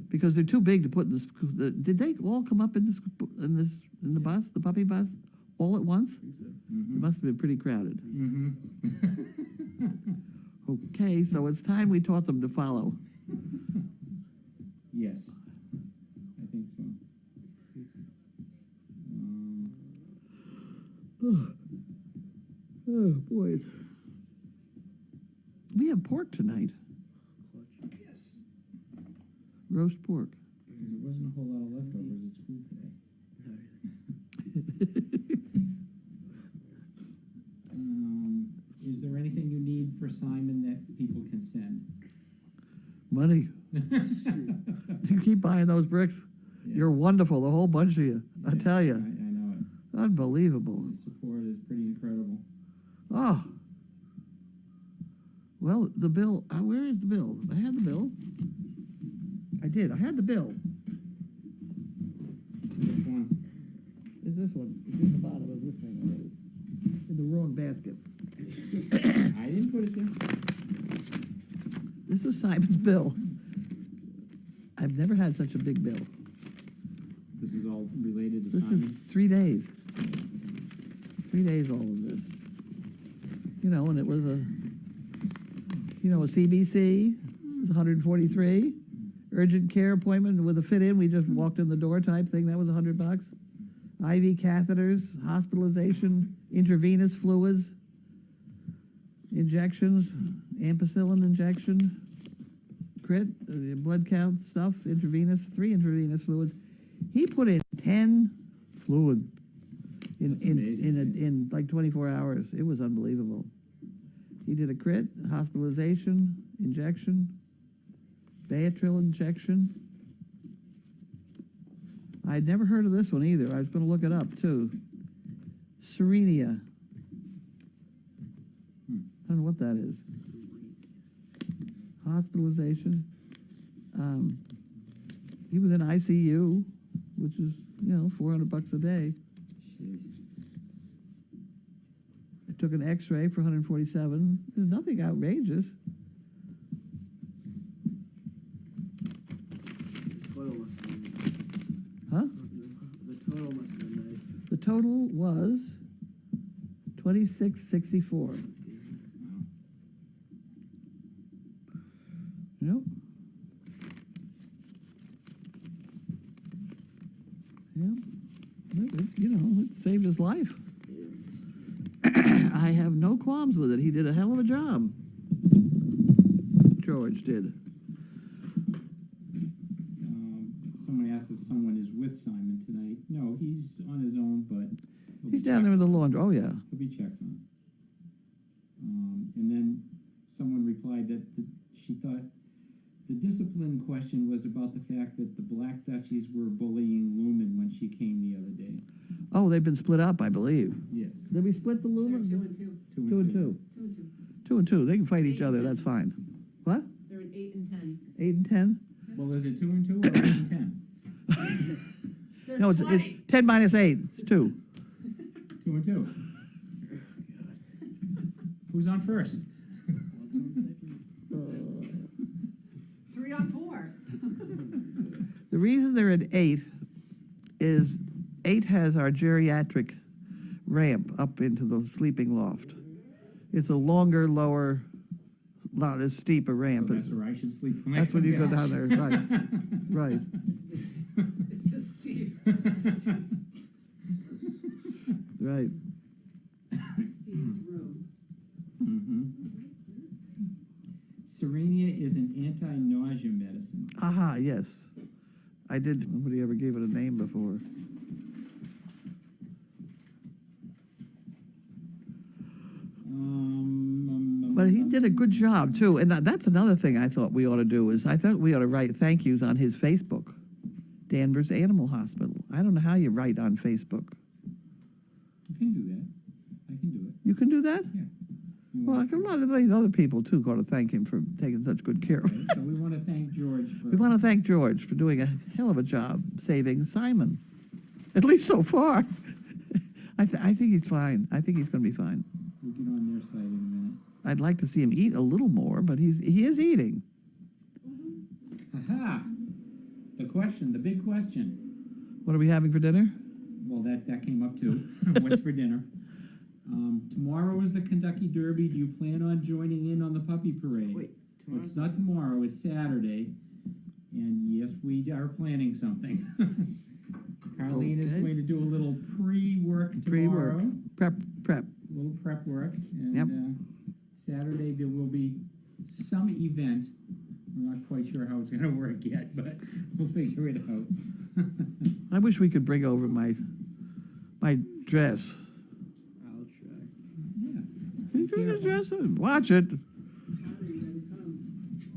because they're too big to put in the. Did they all come up in the bus, the puppy bus, all at once? I think so. It must have been pretty crowded. Mm-hmm. Okay, so it's time we taught them to follow. Yes, I think so. Oh, boys. We have pork tonight, Yes. roast pork. Because there wasn't a whole lot of leftovers at school today. Is there anything you need for Simon that people can send? Money. You keep buying those bricks. Yeah. You're wonderful, the whole bunch of you. I Yeah, tell I you, know it. unbelievable. The support is pretty incredible. Oh. Well, the bill, where is the bill? I had the bill. I did, I had the bill. Which one? Is this one? It's in the bottom of this thing already. In the wrong basket. I didn't put it there. This is Simon's bill. I've never had such a big bill. This is all related to This Simon. is 3 days. 3 days, all of this. You know, and it was a CBC, it was 143. Urgent care appointment with a fit-in, we just walked in the door type thing, that was $100. IV catheters, hospitalization, intravenous fluids, injections, ampicillin injection, crit, blood count stuff, intravenous, 3 intravenous fluids. He put in 10 fluid That's amazing. in like 24 hours. It was unbelievable. He did a crit, hospitalization, injection, Baytril injection. I'd never heard of this one either. I was going to look it up too. Serenia. I don't know what that is. Hospitalization. He was in ICU, which is, $400 a day. Jeez. I took an X-ray for 147. There's nothing outrageous. Total must have been, Huh? the total must have been nice. The total was 2664. Wow. Yep. Yep. It saved his life. I have no qualms with it. He did a hell of a job. George did. Someone asked if someone is with Simon tonight. No, he's on his own, but he'll He's be down there with checked the on. laundry. Oh, yeah. He'll be checked on. And then someone replied that she thought the discipline question was about the fact that the Black Duchies were bullying Lumen when she came the other day. Oh, they've been split up, I believe. Yes. Did we split the They're lumens? 2 and 2. 2 and 2. 2 and 2. 2 and 2. They can fight each other. That's fine. What? They're at 8 and 10. 8 and 10? Well, is it 2 and 2 or 8 and 10? There's No, it's 20. 10 minus 8. It's 2. 2 and 2. Who's on first? What's on second? 3 on 4. The reason they're at 8 is 8 has our geriatric ramp up into the sleeping loft. It's a longer, lower, not as steep a ramp. So that's where I should sleep. That's when you go down there, right, right. It's just Steve. Right. Steve's room. Mhm. Serenia is an anti-nausea medicine. Aha, yes. I did, nobody ever gave it a name before. But he did a good job, too. And that's another thing I thought we ought to do is I thought we ought to write thank yous on his Facebook, Danvers Animal Hospital. I don't know how you write on Facebook. You can do that. I can do it. You can do that? Yeah. You Well, want- like a lot of these other people, too, got to thank him for taking such good care of him. So we want to thank George for. We want to thank George for doing a hell of a job saving Simon, at least so far. I think he's fine. I think he's going to be fine. We'll get on their side in a minute. I'd like to see him eat a little more, but he is eating. Aha! The question, the big question. What are we having for dinner? Well, that came up too. What's for dinner? Tomorrow is the Kentucky Derby. Do you plan on joining in on the puppy parade? Wait, Well, it's tomorrow's not tomorrow, it's Saturday. And yes, we are planning something. Carlene is Okay. going to do a little pre-work Pre-work. tomorrow. Prep. A little prep work. And Yep. Saturday there will be some event. We're not quite sure how it's going to work yet, but we'll figure it out. I wish we could bring over my dress. I'll try. Yeah. Can you bring the dress? Watch it. Saturday, you gotta come.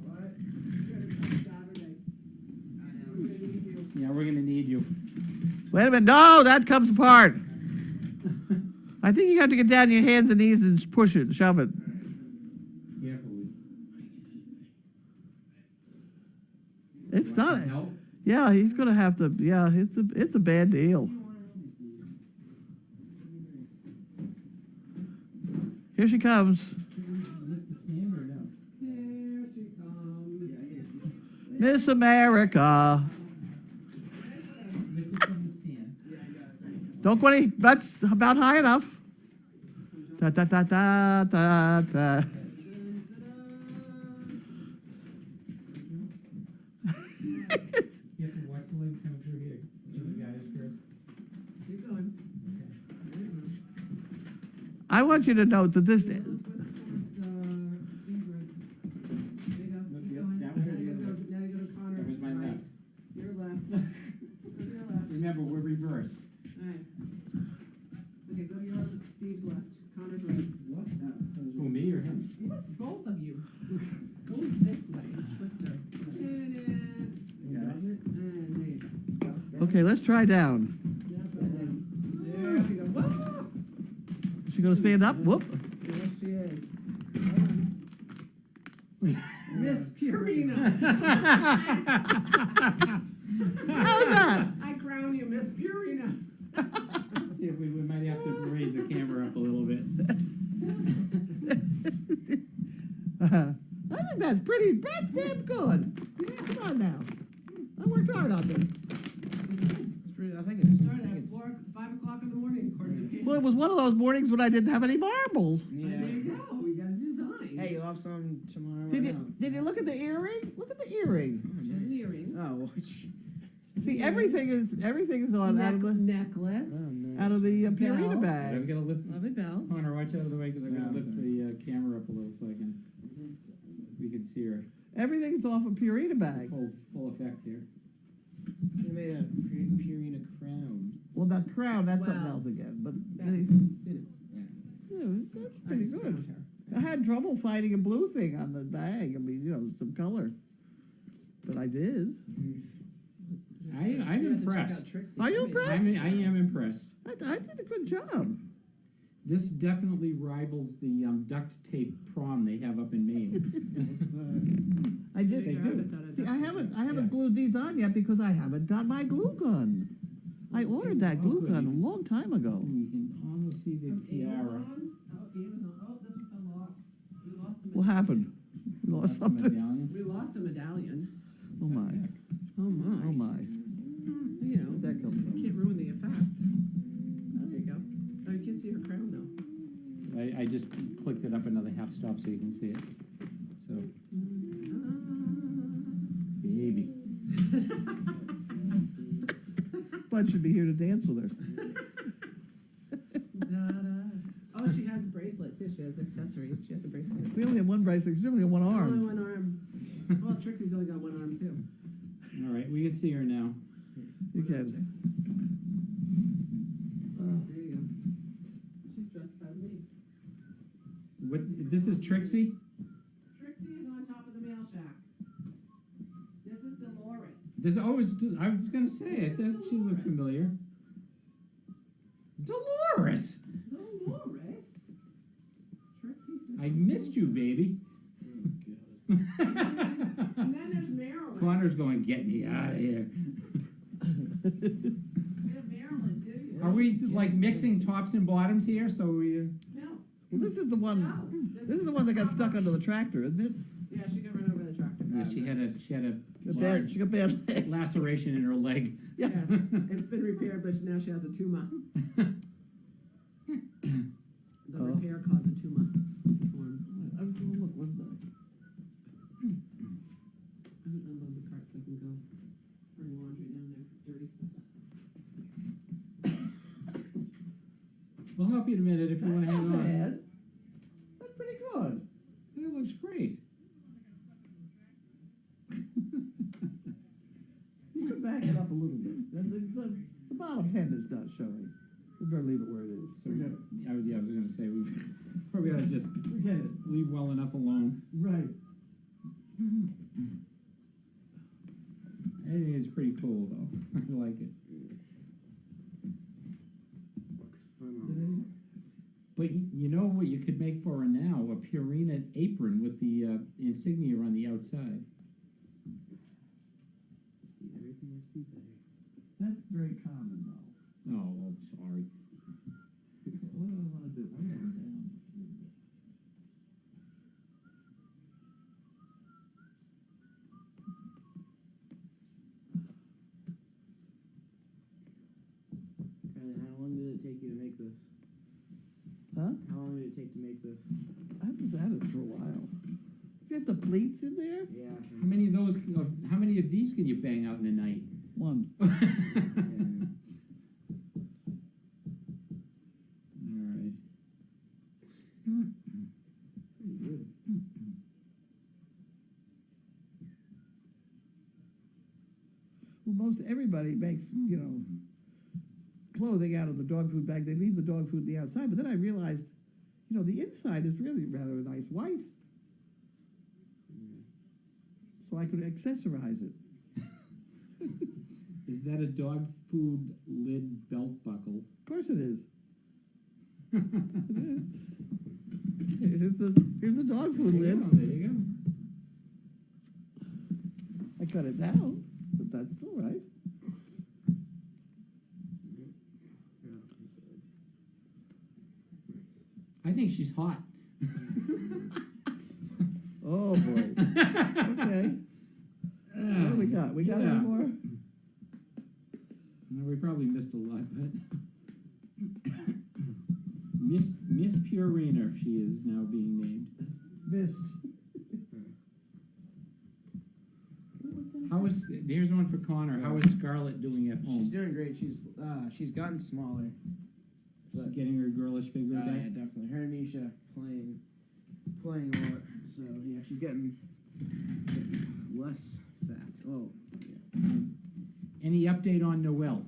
What? You gotta come Saturday. We're gonna need you. Yeah, we're going to need you. Wait a minute. No, that comes apart. I think you have to get down on your hands and knees and push it, shove it. Carefully. It's Want not. some help? Yeah, he's gonna have to. Yeah, it's a bad deal. Here she comes, Lift the stand or no? Here she comes. Miss America. Lift it from the stand. Don't go any. That's about high enough. Da da da da da da. You have to watch the legs come through here. Give the guys first. Keep going. I want you to note that this. Steve Road. There you go. Keep Yep, going. that Now way. you go. Now you go to Connor's. That was my right. left. Your left. Go to your left. Remember, we're reversed. All right. Okay, go to your left. Steve's left. Connor's right. What? Who, me or him? Yes, both of you. Go this way. Twister. And there you go. Okay, let's try down. Yep, and there we go. Whoa! Is she gonna stand up? Whoop. There she is. Miss Purina. How's that? I crown you Miss Purina. Let's see if we might have to raise the camera up a little bit. I think that's pretty damn good. Yeah, come on now. I worked hard on this. It's pretty. I think it's. I Started think at it's 5 o'clock in the morning, according to Well, it was one of those mornings when I didn't have any marbles. yeah. There you go. We got a design. Hey, you'll have some tomorrow. Did or you, no? did you look at the earring? Look at the earring. She has an earring. Oh, well, See, everything is on out of the Necklace. nice. out of the Purina Bell. I'm bag. gonna lift, Lovely belt. Connor, watch out of the way, because I'm gonna Yeah. lift the camera up a little so we can see her Everything's off a Purina bag. full effect here. They made a Purina crown. Well, that crown, that's something Well, else again. But that- yeah, that's I pretty just good. crowned her. I had trouble finding a blue thing on the bag. I mean, some color. But I did. I'm You have to check impressed. out Trixie. Are you impressed? I am impressed. I did a good job. This definitely rivals the duct tape prom they have up in Maine. What's the? I did. They Make do. outfits out of See, I duct tape. haven't Yeah. glued these on yet because I haven't got my glue gun. I ordered that Oh, glue good. gun a long time ago. You can almost see the From tiara. Amazon. Oh, Amazon. Oh, this one fell off. We lost the What happened? You lost That's the something? medallion. We lost a medallion. Oh my! Oh my. Oh my! You know, Where'd that come you from? can't ruin the effect. Oh, there you go. Oh, you can't see her crown though. I just clicked it up another half stop so you can see it. So, baby. But Bud should be here to dance with her. Oh, she has a bracelet too. She has accessories. She has a bracelet. We only have one bracelet, she only have one Only arm. one arm. Well, Trixie's only got one arm too. All right, we can see her now. You can. There you go. She's dressed by me. What, this is Trixie? Trixie is on top of the mail shack. This is Dolores. I was gonna say, I thought she looked familiar. Dolores! Dolores? Trixie. I missed you, baby. And then there's Marilyn. Connor's going, get me out of here. We have Marilyn too. Are we like mixing tops and bottoms here? So we. No. Well, this is the one, No. this is the one that got stuck under the tractor, isn't it? Yeah, she got run over the tractor. Yeah, she had a She got bad leg. laceration in her leg. Yeah. Yes, it's been repaired, but now she has a tumor. The Oh. repair caused a tumor to form. I was gonna look, wasn't I? I'm gonna unload the cart so I can go bring laundry down there, dirty stuff. We'll help you in a minute if you want to hang Not on. bad. That's pretty good. That looks great. You can back it up a little bit. The bottom hem is not showing. We better leave it where it is. So We got it. I was gonna say we probably ought to just Forget it. leave well enough alone. Right. I think it's pretty cool though. I like it. Looks phenomenal. But you know what you could make for her now? A Purina apron with the insignia on the outside. See, everything has to be better. That's very common though. Oh, I'm sorry. What do I want to do? I'm going down. Carlene, how long did it take you to make this? Huh? How long did it take to make this? I was at it for a while. You got the pleats in there? Yeah. How many of those? How many of these can you bang out in a night? One. All Yeah. right. Pretty good. Well, most everybody makes, clothing out of the dog food bag. They leave the dog food on the outside. But then I realized, the inside is really rather a nice white. So I could accessorize it. Is that a dog food lid belt buckle? Of course it is. It is. Here's the dog food There you lid. go, there you go. I cut it down, but that's all right. I think she's hot. Oh boy. Okay. What do we got? We got Yeah. any more? No, we probably missed a lot, but Miss Purina, she is now being named. Missed. Here's one for Connor. How is Scarlett doing at She's home? doing great. She's gotten smaller. She's getting her girlish figure Yeah, back. definitely. Her and Nisha playing a lot. So yeah, she's getting less fat. Oh, Any update on Noelle?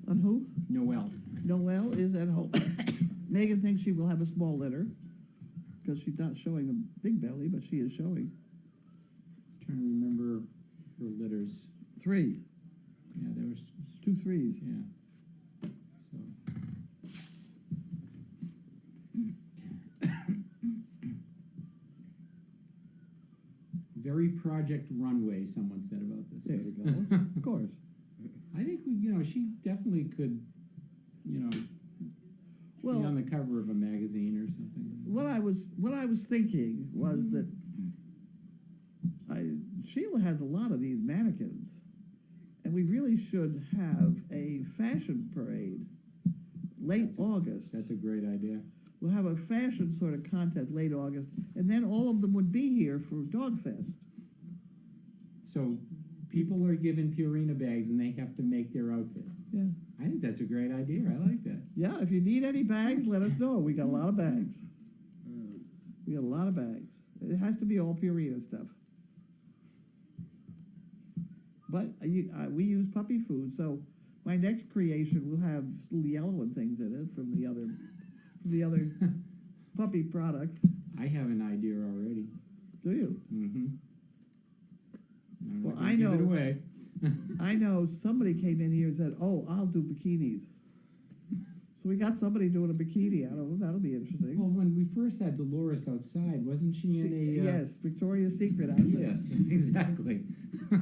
On who? Noelle. Noelle is at home. Megan thinks she will have a small litter because she's not showing a big belly, but she is showing Trying to remember her litters. 3. Yeah, there was 2 3s. yeah. So very Project Runway, someone said about this. There you go. Of course. I think she definitely could, be Well, on the cover of a magazine or something. what I was thinking was that Sheila has a lot of these mannequins, and we really should have a fashion parade late August. That's a great idea. We'll have a fashion sort of contest late August, and then all of them would be here for Dog Fest. So people are given Purina bags and they have to make their outfit. Yeah. I think that's a great idea. I like that. Yeah, if you need any bags, let us know. We got a lot of bags. Um, We got a lot of bags. It has to be all Purina stuff. But we use puppy food, so my next creation will have little yellow things in it from the other puppy products. I have an idea already. Do you? Mm-hmm. Well, I I give it know- away. I know somebody came in here and said, "Oh, I'll do bikinis." So we got somebody doing a bikini. I don't know. That'll be interesting. Well, when we first had Dolores outside, wasn't she in a? Yes, Victoria's Secret outfit. Yes, exactly. It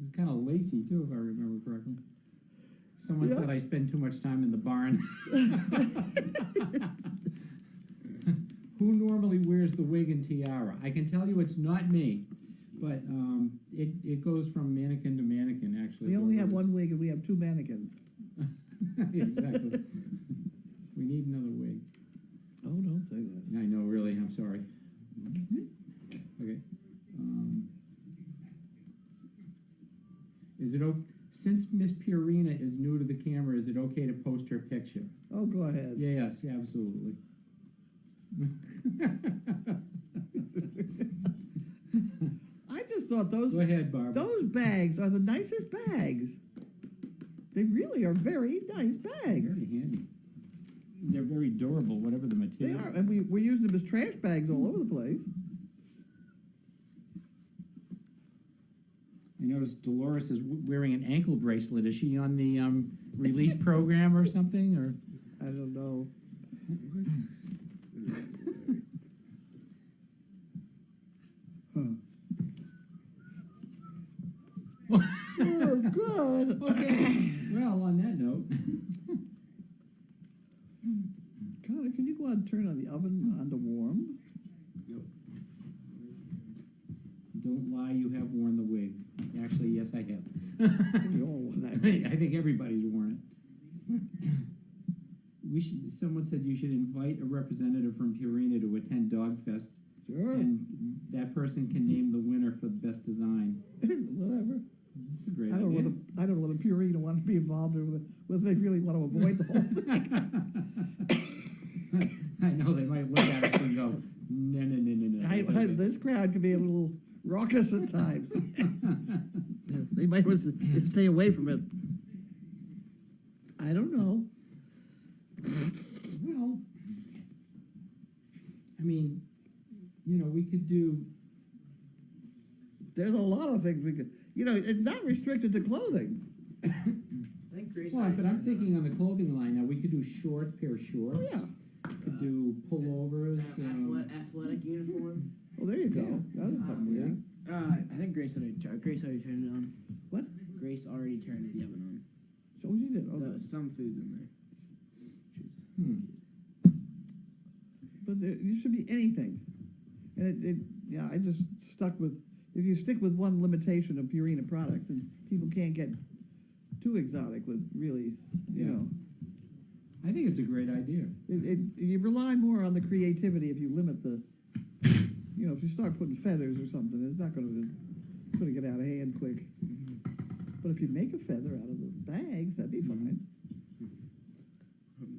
was kind of lacy too, if I remember correctly. Someone Yeah. said I spend too much time in the barn. Who normally wears the wig and tiara? I can tell you it's not me, but it goes from mannequin to mannequin, actually. We only have one wig and we have two mannequins. Exactly. We need another wig. Oh, don't say that. I know, really, I'm sorry. Okay. Is it since Miss Purina is new to the camera, is it okay to post her picture? Oh, go ahead. Yes, absolutely. I just thought those Go ahead, Barbara. those bags are the nicest bags. They really are very nice bags. Very handy. They're very durable, whatever the They material. are, and we use them as trash bags all over the place. I noticed Dolores is wearing an ankle bracelet. Is she on the release program or something? Or I don't know. Oh, good. okay. Well, on that note, Connor, can you go out and turn on the oven on to warm? don't lie. You have worn the wig. Actually, yes, I have. We all wore that. I think everybody's worn it. We should. Someone said you should invite a representative from Purina to attend Dog Fest, Sure. and that person can name the winner for the best design. Whatever. That's a great I don't know idea. whether Purina want to be involved or whether they really want to avoid the whole thing. I know they might look at us and go, no, no, no, no, no. This crowd can be a little raucous at times. Yeah, they might want to stay away from it. I don't know. Well, I mean, we could do. There's a lot of things we could. It's not restricted to clothing. I think Grace. Well, but I'm thinking on the clothing line now. We could do pair of shorts. Oh yeah. Could do pullovers. Athletic uniform. Well, there you go. That's something weird. I think Grace already turned it on. What? Grace already turned the oven So she did. on. Okay. Some food's in there. But there should be anything. And I just stuck with. If you stick with one limitation of Purina products, and people can't get too exotic with really, I think it's a great idea. you rely more on the creativity if you limit the. If you start putting feathers or something, it's not going to get out of hand quick. But if you make a feather out of the bags, that'd be fine.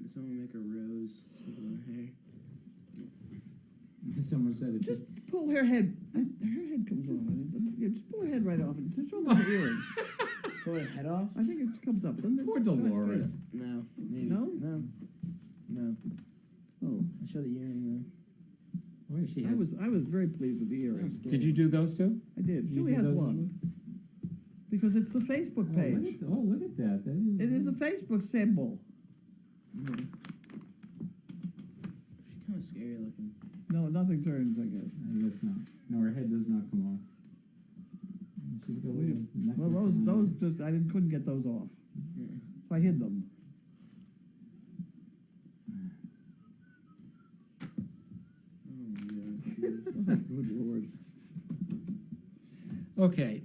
Someone make a rose stick in her hair. Someone said it. Just pull her head. Her head comes off. I think. Yeah, just pull her head right off and just show them the earring. Pull her head off? I think it comes up. Doesn't it? Poor Dolores. No. Maybe. No? No. Oh, I show the earring Boy, she I has. was very pleased with the earring. Did you do those two? I did. She You only did has those one because it's the Facebook page. Look at that. It is a Facebook symbol. though. She's kind of scary looking. No, nothing turns. I guess. I guess not. No, her head does not come off. She's got a little Well, necklace those on just couldn't get those off. Yeah. So I hid them. Oh, Good Lord. Okay.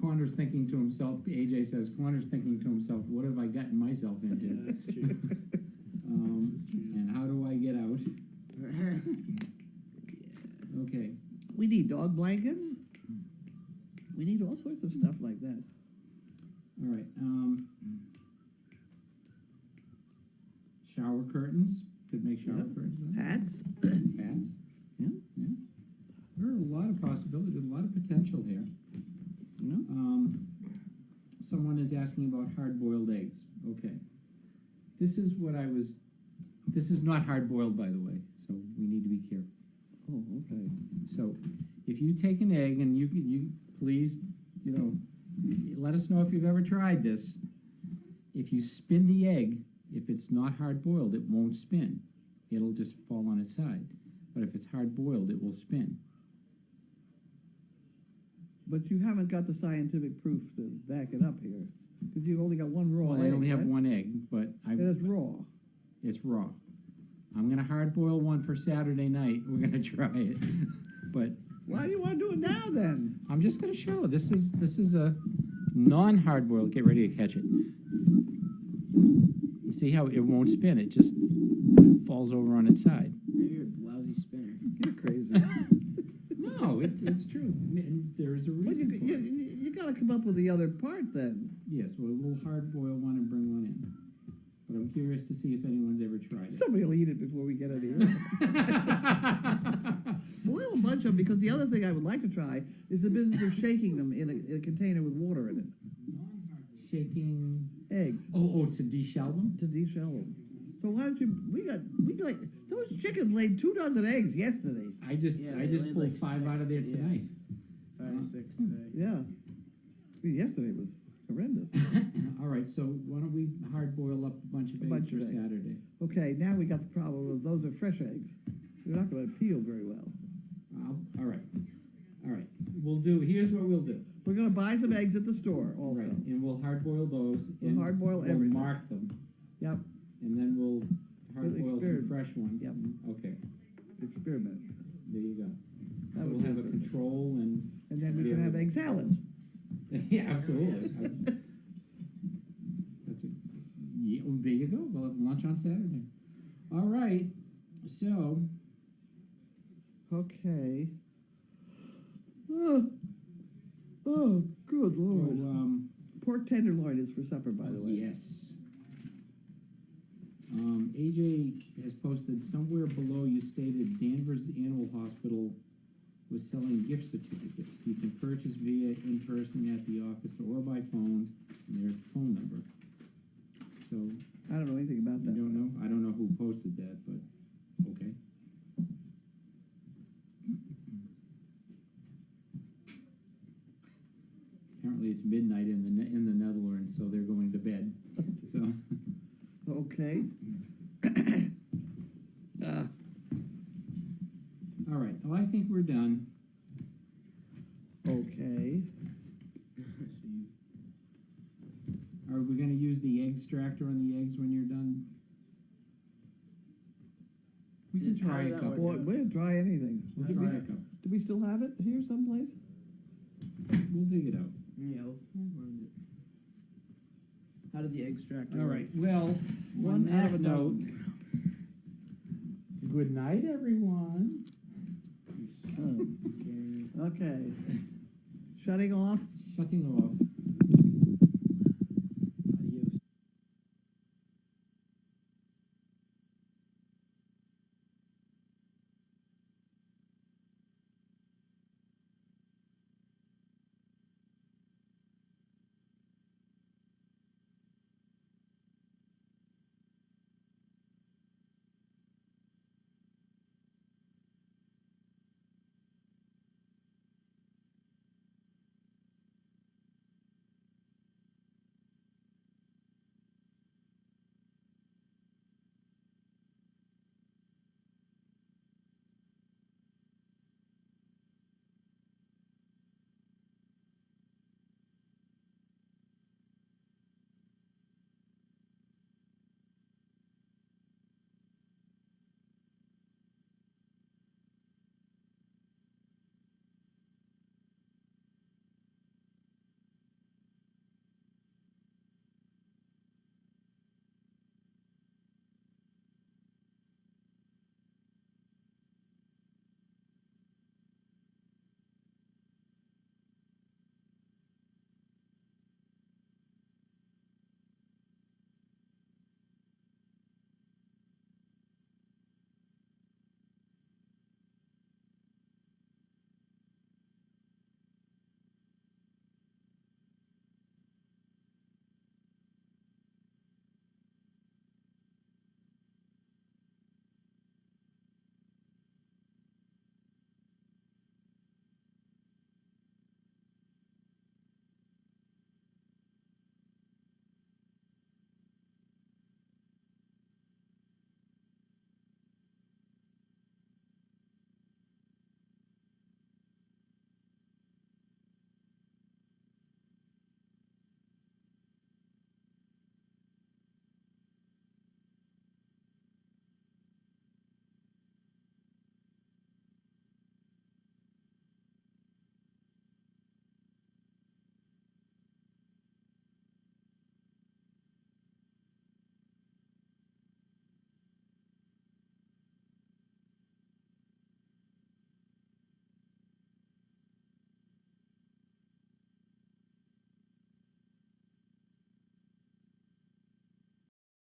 Connor's thinking to himself, AJ says, Connor's thinking to himself, what have I gotten myself into? Yeah, that's true. And how do I get out? Okay. We need dog blankets. We need all sorts of stuff like that. All right, shower curtains, could make shower Yep. curtains. Huh? Hats. Hats. Yeah. Yeah. There are a lot of possibilities, a lot of potential here. Yeah. Someone is asking about hard-boiled eggs. Okay. This is not hard-boiled, by the way, so we need to be careful. Oh, okay. So, if you take an egg, and you please, let us know if you've ever tried this. If you spin the egg, if it's not hard-boiled, it won't spin. It'll just fall on its side. But if it's hard-boiled, it will spin. But you haven't got the scientific proof to back it up here, because you've only got one raw Well, egg, I only have right? one egg, but And it's raw. it's raw. I'm gonna hard-boil one for Saturday night. We're gonna try it. But Why do you want to do it now then? I'm just gonna show. This is a non-hard-boiled. Get ready to catch it. You see how it won't spin? It just falls over on its side. Maybe you're a lousy spinner. You're crazy. No, it's true. And there's a Well, reason for it. you got to come up with the other part then. Yes, we'll hard-boil one and bring one in. But I'm curious to see if anyone's ever tried it. Somebody will eat it before we get it here. We'll have a bunch of them, because the other thing I would like to try is the business of shaking them in a container with water in it. Shaking. Eggs Oh, to deshell them? to deshell them. So why don't you? We like those chickens laid 2 dozen eggs yesterday. I just Yeah, they laid pulled like 5 out of 6, there tonight. yes. 5 to 6 today. Yeah. I mean, yesterday was horrendous. All right, so why don't we hard boil up a bunch of eggs bunch for of eggs. Saturday? Okay, now we got the problem of those are fresh eggs. They're not going to peel very well. All right. Here's what we'll do. We're going to buy some eggs at the store also. Right, and we'll hard boil those. We'll and hard-boil we'll everything. mark them, Yep. and then we'll hard boil some experiment. fresh ones. Yep. Okay, Experiment. there you go. That So would we'll be have a good. control and. And then we can have egg salad. Yeah, absolutely. Yeah, oh, there you go. We'll have lunch on Saturday. All right. So, Okay. Oh, good Lord. Pork tenderloin is for supper, by the way. yes. AJ has posted somewhere below. You stated Danvers Animal Hospital was selling gift certificates. You can purchase via in person at the office or by phone. And there's the phone number. So I don't know anything about you that. don't know? I don't know who posted that, but okay. Apparently it's midnight in the Netherlands, so they're going to bed. So Okay. all right. Well, I think we're done. Okay. Are we going to use the egg extractor on the eggs when you're done? We can How try did a that couple. work? Boy, we'll try anything. We'll Do try we, a couple. do we still have it here someplace? We'll dig it out. Yeah. How did the extractor All work? right. Well, One on out of that a note, dozen. good night, everyone. Oh, okay. Shutting off. Shutting off.